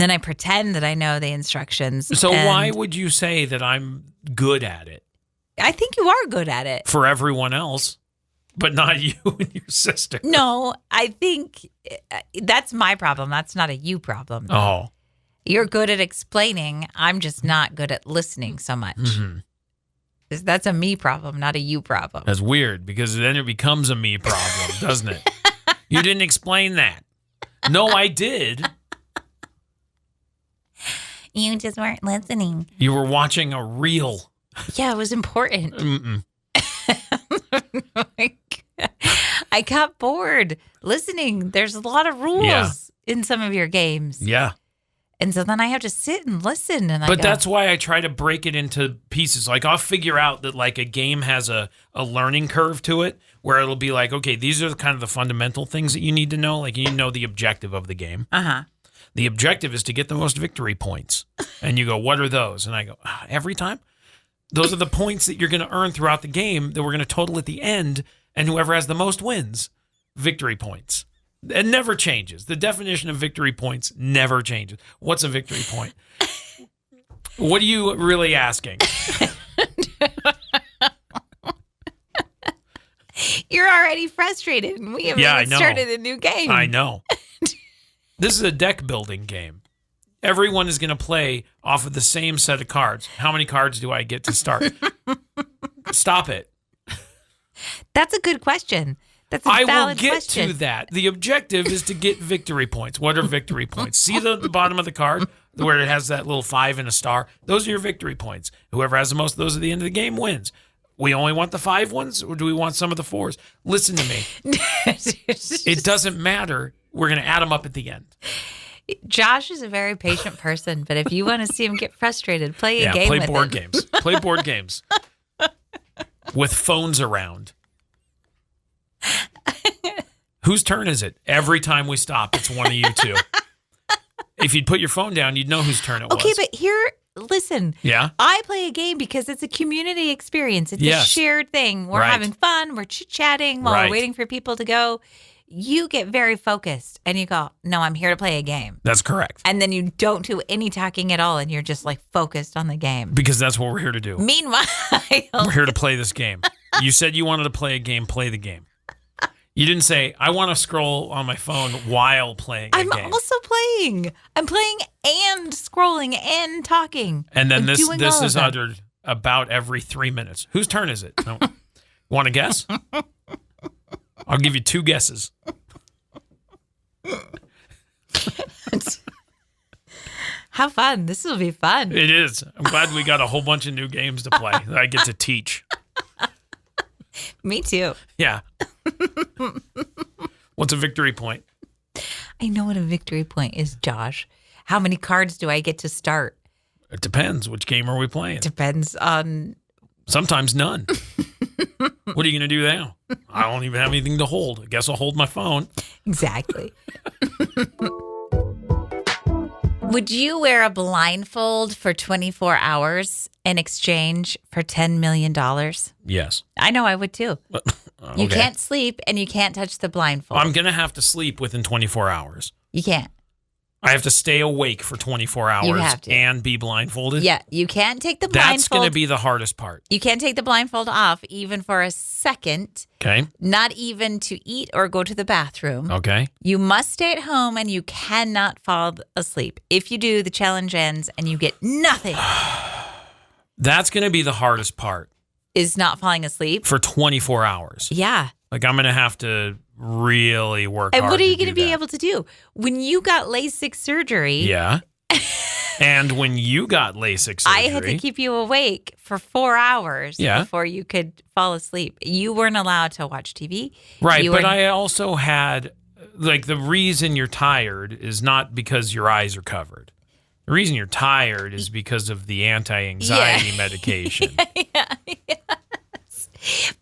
then I pretend that I know the instructions. So why would you say that I'm good at it? I think you are good at it. For everyone else, but not you and your sister. No, I think that's my problem. That's not a you problem. Oh. You're good at explaining. I'm just not good at listening so much. Mm-hmm. That's a me problem, not a you problem. That's weird because then it becomes a me problem, doesn't it? You didn't explain that. No, I did. You just weren't listening. You were watching a reel. Yeah, it was important. Mm-mm. I got bored listening. There's a lot of rules in some of your games. Yeah. And so then I have to sit and listen. But that's why I try to break it into pieces. Like I'll figure out that like a game has a learning curve to it where it'll be like, okay, these are kind of the fundamental things that you need to know. Like you need to know the objective of the game. Uh-huh. The objective is to get the most victory points. And you go, what are those? And I go, every time? Those are the points that you're going to earn throughout the game that we're going to total at the end. And whoever has the most wins. Victory points. It never changes. The definition of victory points never changes. What's a victory point? What are you really asking? You're already frustrated, and we haven't even started a new game. I know. This is a deck building game. Everyone is going to play off of the same set of cards. How many cards do I get to start? Stop it. That's a good question. That's a valid question. I will get to that. The objective is to get victory points. What are victory points? See the bottom of the card where it has that little 5 and a star? Those are your victory points. Whoever has the most of those at the end of the game wins. We only want the 5 ones, or do we want some of the 4s? Listen to me. It doesn't matter. We're going to add them up at the end. Josh is a very patient person, but if you want to see him get frustrated, play a game with him. Play board games. Play board games. With phones around. Whose turn is it? Every time we stop, it's one of you two. If you'd put your phone down, you'd know whose turn it was. Okay, but listen. Yeah? I play a game because it's a community experience. It's a shared thing. We're having fun. We're chit-chatting while we're waiting for people to go. You get very focused and you go, no, I'm here to play a game. That's correct. And then you don't do any talking at all and you're just like focused on the game. Because that's what we're here to do. Meanwhile, we're here to play this game. You said you wanted to play a game, play the game. You didn't say, I want to scroll on my phone while playing a game. I'm also playing. I'm playing and scrolling and talking. And then this is uttered about every 3 minutes. Whose turn is it? No. Want to guess? I'll give you 2 guesses. How fun. This will be fun. It is. I'm glad we got a whole bunch of new games to play that I get to teach. Me too. Yeah. What's a victory point? I know what a victory point is, Josh. How many cards do I get to start? It depends. Which game are we playing? Depends on... Sometimes none. What are you going to do now? I don't even have anything to hold. I guess I'll hold my phone. Exactly. Would you wear a blindfold for 24 hours in exchange for $10 million? Yes. I know I would too. Okay. You can't sleep and you can't touch the blindfold. I'm going to have to sleep within 24 hours. You can't. I have to stay awake for 24 hours you have to. And be blindfolded? Yeah, you can't take the blindfold. That's going to be the hardest part. You can't take the blindfold off even for a second. Okay. Not even to eat or go to the bathroom. Okay. You must stay at home and you cannot fall asleep. If you do, the challenge ends and you get nothing. That's going to be the hardest part. Is not falling asleep? For 24 hours. Yeah. Like I'm going to have to really work hard. And what are you going to be able to do? When you got LASIK surgery. Yeah. And when you got LASIK surgery. I had to keep you awake for 4 hours before you could fall asleep. You weren't allowed to watch TV. Right. But I also had, like, the reason you're tired is not because your eyes are covered. The reason you're tired is because of the anti-anxiety medication.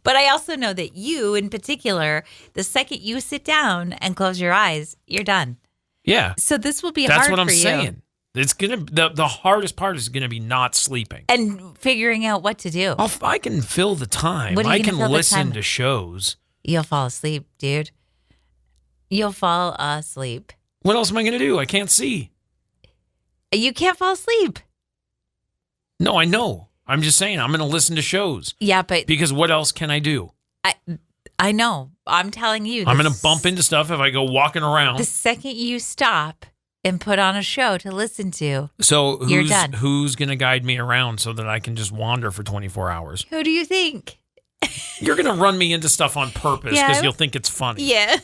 But I also know that you, in particular, the second you sit down and close your eyes, you're done. Yeah. So this will be hard for you. That's what I'm saying. It's gonna the hardest part is gonna be not sleeping and figuring out what to do. I can fill the time. I can listen to shows. You'll fall asleep, dude. You'll fall asleep. What else am I gonna do? I can't see. You can't fall asleep. No, I know. I'm just saying, I'm going to listen to shows. Yeah, but... Because what else can I do? I know. I'm telling you. I'm going to bump into stuff if I go walking around. The second you stop and put on a show to listen to, you're done. Who's going to guide me around so that I can just wander for 24 hours? Who do you think? You're going to run me into stuff on purpose because you'll think it's funny. Yeah.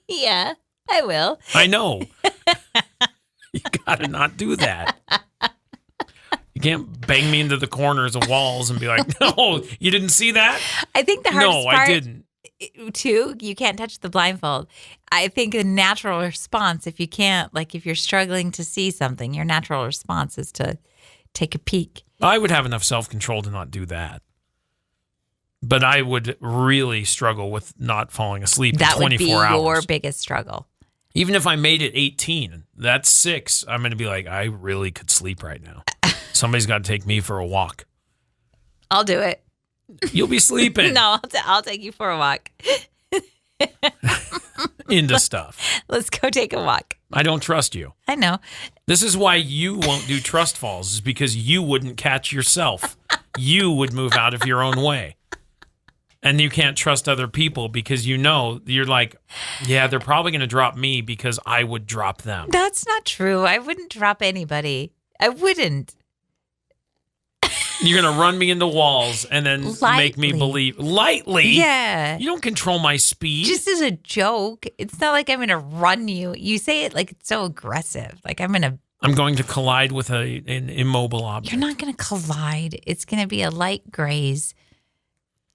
Yeah, I will. I know. You got to not do that. You can't bang me into the corners of walls and be like, no, you didn't see that? I think the hardest part... No, I didn't. Too, you can't touch the blindfold. I think a natural response, if you can't, like if you're struggling to see something, your natural response is to take a peek. I would have enough self-control to not do that. But I would really struggle with not falling asleep in 24 hours. That would be your biggest struggle. Even if I made it 18, that's 6. I'm going to be like, I really could sleep right now. Somebody's got to take me for a walk. I'll do it. You'll be sleeping. No, I'll take you for a walk. into stuff. Let's go take a walk. I don't trust you. I know. This is why you won't do trust falls, is because you wouldn't catch yourself. You would move out of your own way. And you can't trust other people because you're like, yeah, they're probably going to drop me because I would drop them. That's not true. I wouldn't drop anybody. I wouldn't. You're going to run me into walls and then make me believe. Lightly? Yeah. You don't control my speed. Just as a joke. It's not like I'm going to run you. You say it like it's so aggressive. Like I'm going to collide with an immobile object. You're not going to collide. It's going to be a light graze.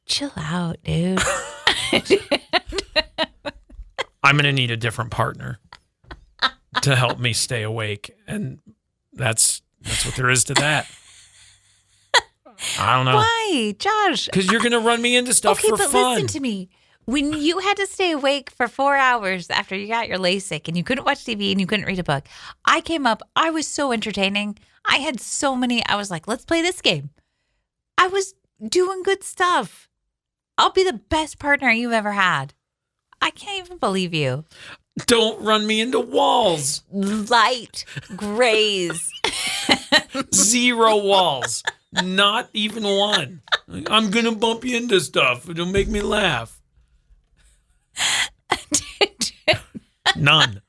Chill out, dude. I'm going to need a different partner to help me stay awake. And that's what there is to that. I don't know. Why, Josh? Because you're going to run me into stuff for fun. Okay, but listen to me. When you had to stay awake for 4 hours after you got your LASIK and you couldn't watch TV and you couldn't read a book, I came up. I was so entertaining. I had so many. I was like, let's play this game. I was doing good stuff. I'll be the best partner you've ever had. I can't even believe you. Don't run me into walls. Light graze. 0 walls. Not even one. I'm going to bump you into stuff. It'll make me laugh. None.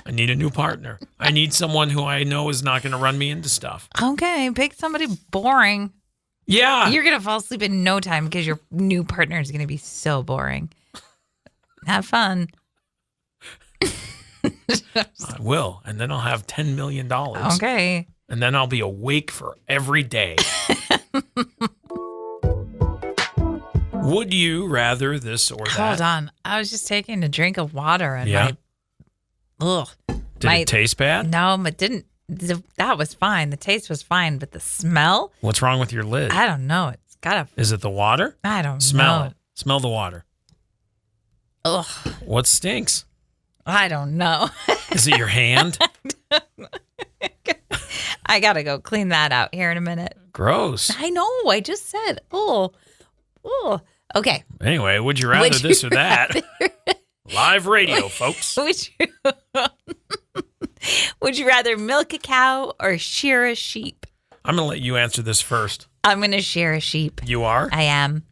I need a new partner. I need someone who I know is not going to run me into stuff. Okay, pick somebody boring. Yeah. You're going to fall asleep in no time because your new partner is going to be so boring. Have fun. I will. And then I'll have $10 million. Okay. And then I'll be awake for every day. Would you rather this or that? Hold on. I was just taking a drink of water and Did it taste bad? No, it didn't. That was fine. The taste was fine, but the smell? What's wrong with your lid? I don't know. It's got Is it the water? I don't know. Smell it. Smell the water. Ugh. What stinks? I don't know. Is it your hand? I got to go clean that out here in a minute. Gross. I know. I just said, oh. Okay. Anyway, would you rather this or that? Live radio, folks. Would you rather milk a cow or shear a sheep? I'm going to let you answer this first. I'm going to shear a sheep. You are? I am.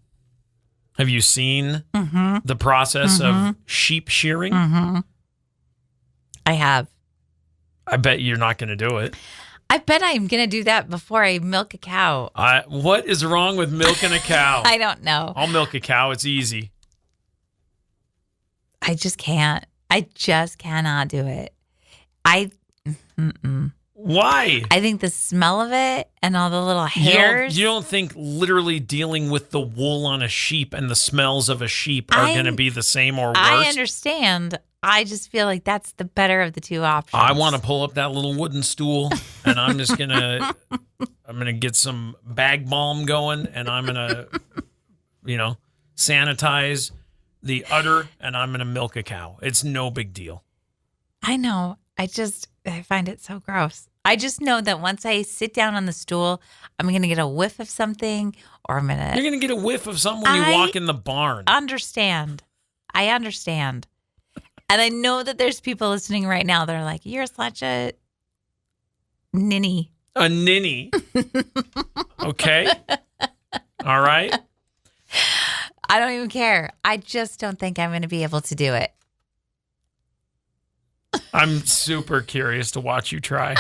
Have you seen the process of sheep shearing? Mm-hmm. I have. I bet you're not going to do it. I bet I'm going to do that before I milk a cow. What is wrong with milking a cow? I don't know. I'll milk a cow. It's easy. I just can't. I just cannot do it. Why? I think the smell of it and all the little hairs. You don't think literally dealing with the wool on a sheep and the smells of a sheep are going to be the same or worse? I understand. I just feel like that's the better of the two options. I want to pull up that little wooden stool and I'm just going to get some bag balm going and I'm going to, sanitize the udder and I'm going to milk a cow. It's no big deal. I know. I find it so gross. I just know that once I sit down on the stool, I'm going to get a whiff of something or I'm going to... You're going to get a whiff of something when you walk in the barn. I understand. And I know that there's people listening right now that are like, you're such a ninny. A ninny. Okay. All right. I don't even care. I just don't think I'm going to be able to do it. I'm super curious to watch you try.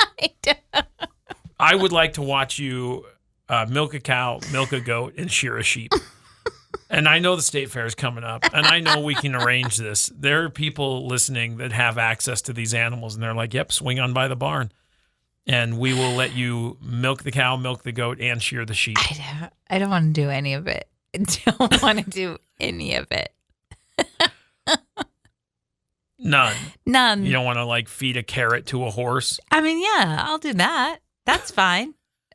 I would like to watch you milk a cow, milk a goat, and shear a sheep. And I know the state fair is coming up, and I know we can arrange this. There are people listening that have access to these animals, and they're like, yep, swing on by the barn. And we will let you milk the cow, milk the goat, and shear the sheep. I don't want to do any of it. I don't want to do any of it. None. None. You don't want to feed a carrot to a horse? I mean, yeah, I'll do that. That's fine.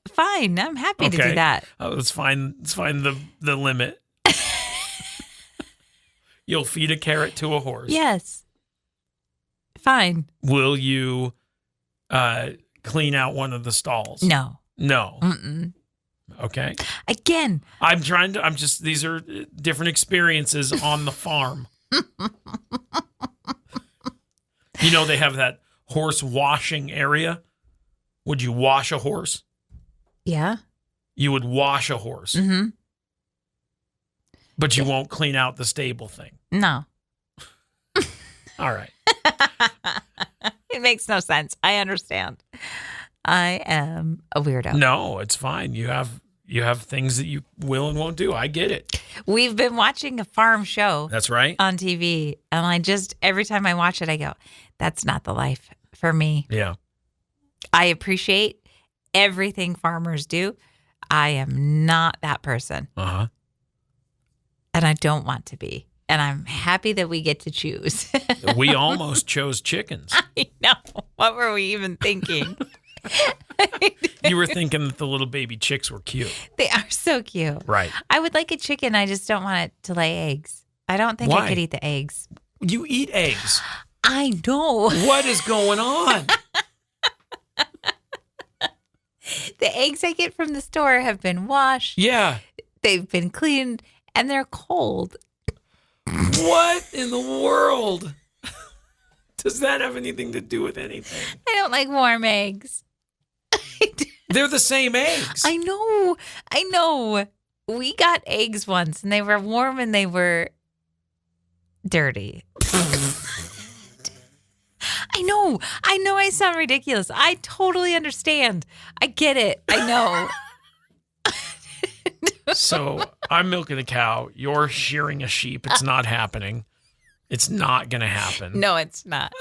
Fine. I'm happy to do that. Oh, let's find the limit. You'll feed a carrot to a horse. Yes. Fine. Will you clean out one of the stalls? No. Mm-mm. Okay. Again. these are different experiences on the farm. You know, they have that horse washing area. Would you wash a horse? Yeah. You would wash a horse. Mm-hmm. But you won't clean out the stable thing. No. All right. It makes no sense. I understand. I am a weirdo. No, it's fine. You have things that you will and won't do. I get it. We've been watching a farm show. That's right. On TV. And every time I watch it, I go, that's not the life for me. Yeah. I appreciate everything farmers do. I am not that person. Uh-huh. And I don't want to be. And I'm happy that we get to choose. We almost chose chickens. I know. What were we even thinking? You were thinking that the little baby chicks were cute. They are so cute. Right. I would like a chicken. I just don't want it to lay eggs. I don't think Why? I could eat the eggs. You eat eggs. I know. What is going on? The eggs I get from the store have been washed. Yeah. They've been cleaned and they're cold. What in the world? Does that have anything to do with anything? I don't like warm eggs. They're the same eggs. I know. We got eggs once and they were warm and they were dirty. I know I sound ridiculous. I totally understand. I get it. I know. So I'm milking a cow. You're shearing a sheep. It's not happening. It's not going to happen. No, it's not.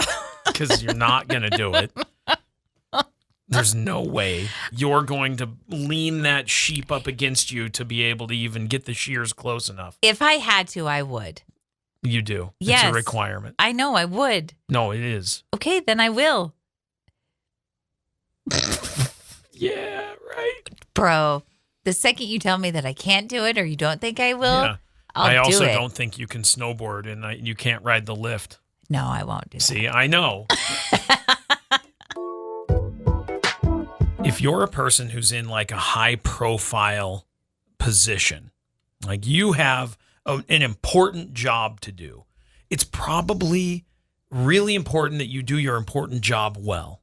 Because you're not going to do it. There's no way you're going to lean that sheep up against you to be able to even get the shears close enough. If I had to, I would. You do. Yes. It's a requirement. I know I would. No, it is. Okay, then I will. Yeah, right. Bro, the second you tell me that I can't do it or you don't think I will, Yeah. I'll I also do it. don't think you can snowboard and you can't ride the lift. No, I won't do that. See, I know. If you're a person who's in like a high profile position, like you have an important job to do, it's probably really important that you do your important job well.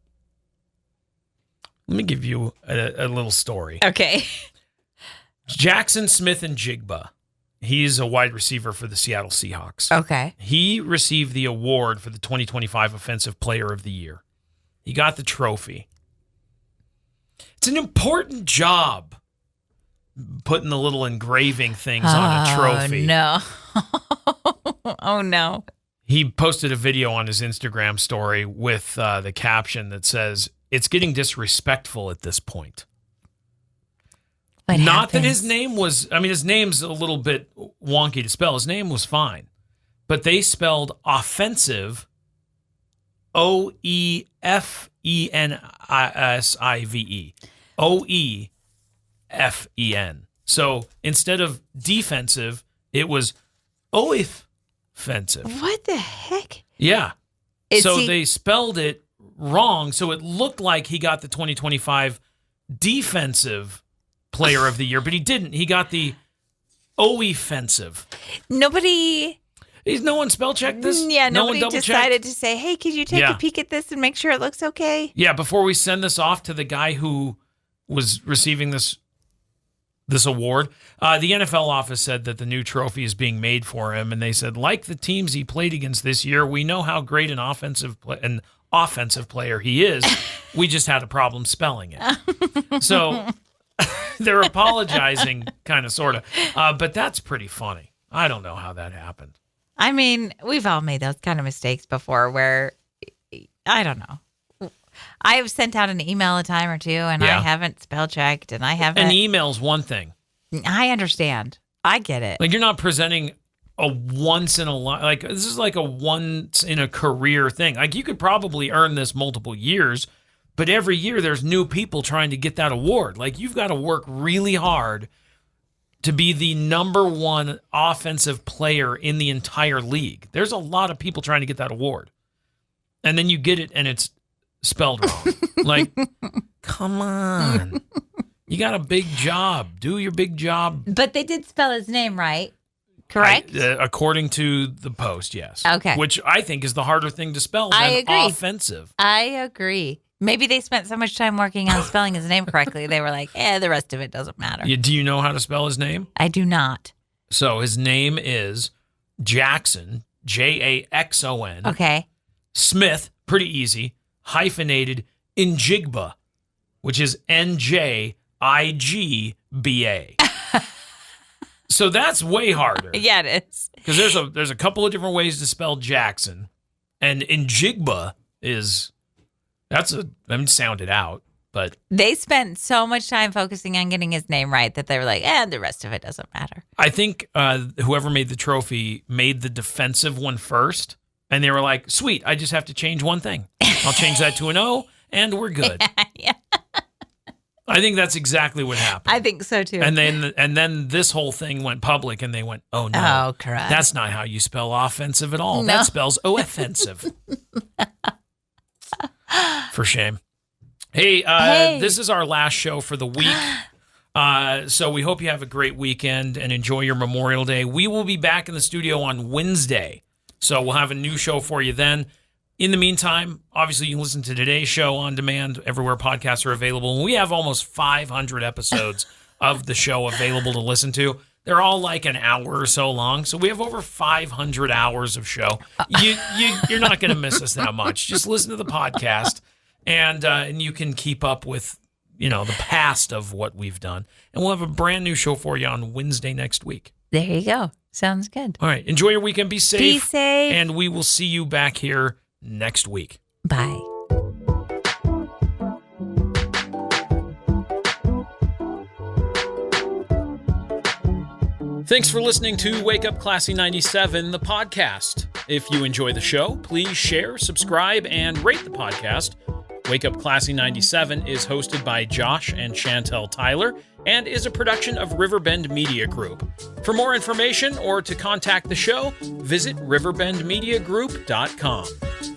Let me give you a little story. Okay. Jaxon Smith-Njigba, he's a wide receiver for the Seattle Seahawks. Okay. He received the award for the 2025 Offensive Player of the Year. He got the trophy. It's an important job, putting the little engraving things on a trophy. No. Oh, no. He posted a video on his Instagram story with the caption that says, "It's getting disrespectful at this point." What Not that happens? his name was, his name's a little bit wonky to spell. His name was fine. But they spelled offensive, OEFENSIVE. OEFEN. So instead of defensive, it was offensive. What the heck? Yeah. Is So he- they spelled it wrong. So it looked like he got the 2025 Defensive Player of the Year, but he didn't. He got the offensive. Nobody. No one spell checked this? Yeah, No one nobody double-checked? decided to say, hey, could you take Yeah. a peek at this and make sure it looks okay? Yeah, before we send this off to the guy who was receiving this award, the NFL office said that the new trophy is being made for him, and they said, like the teams he played against this year, we know how great an offensive player he is. We just had a problem spelling it. So they're apologizing, kind of, sort of. But that's pretty funny. I don't know how that happened. I mean, we've all made those kind of mistakes before where, I don't know. I have sent out an email a time or two and Yeah. I haven't spell checked and I haven't. An email's one thing. I understand. I get it. Like, you're not presenting a once in a like this is like a once in a career thing. Like, you could probably earn this multiple years, but every year there's new people trying to get that award. Like, you've got to work really hard to be the number one offensive player in the entire league. There's a lot of people trying to get that award. And then you get it and it's spelled wrong. Like, come on. You got a big job. Do your big job. But they did spell his name right. correct? According to the post, yes. Okay. Which I think is the harder thing to spell than I agree. offensive. I agree. Maybe they spent so much time working on spelling his name correctly, they were like, the rest of it doesn't matter. Do you know how to spell his name? I do not. So his name is Jaxon, Jaxon. Okay. Smith, pretty easy, hyphenated, Njigba, which is Njigba. So that's way harder. Yeah, it is. Because there's a couple of different ways to spell Jaxon, and Njigba is sound it out, but They spent so much time focusing on getting his name right that they were like, the rest of it doesn't matter. I think whoever made the trophy made the defensive one first, and they were like, "Sweet, I just have to change one thing. I'll change that to an O, and we're good." Yeah. I think that's exactly what happened. I think so too. And then this whole thing went public, and they went, "Oh no, Oh, correct. that's not how you spell offensive at all. No. That spells offensive." For shame. Hey, this is our last show for the week. So we hope you have a great weekend and enjoy your Memorial Day. We will be back in the studio on Wednesday, so we'll have a new show for you then. In the meantime, obviously, you can listen to today's show on demand everywhere podcasts are available. And we have almost 500 episodes of the show available to listen to. They're all like an hour or so long, so we have over 500 hours of show. You're not going to miss us that much. Just listen to the podcast, and you can keep up with the past of what we've done. And we'll have a brand new show for you on Wednesday next week. There you go. Sounds good. All right. Enjoy your weekend. Be safe. Be safe. And we will see you back here next week. Bye. Thanks for listening to Wake Up Classy 97, the podcast. If you enjoy the show, please share, subscribe, and rate the podcast. Wake Up Classy 97 is hosted by Josh and Chantel Tyler and is a production of Riverbend Media Group. For more information or to contact the show, visit riverbendmediagroup.com.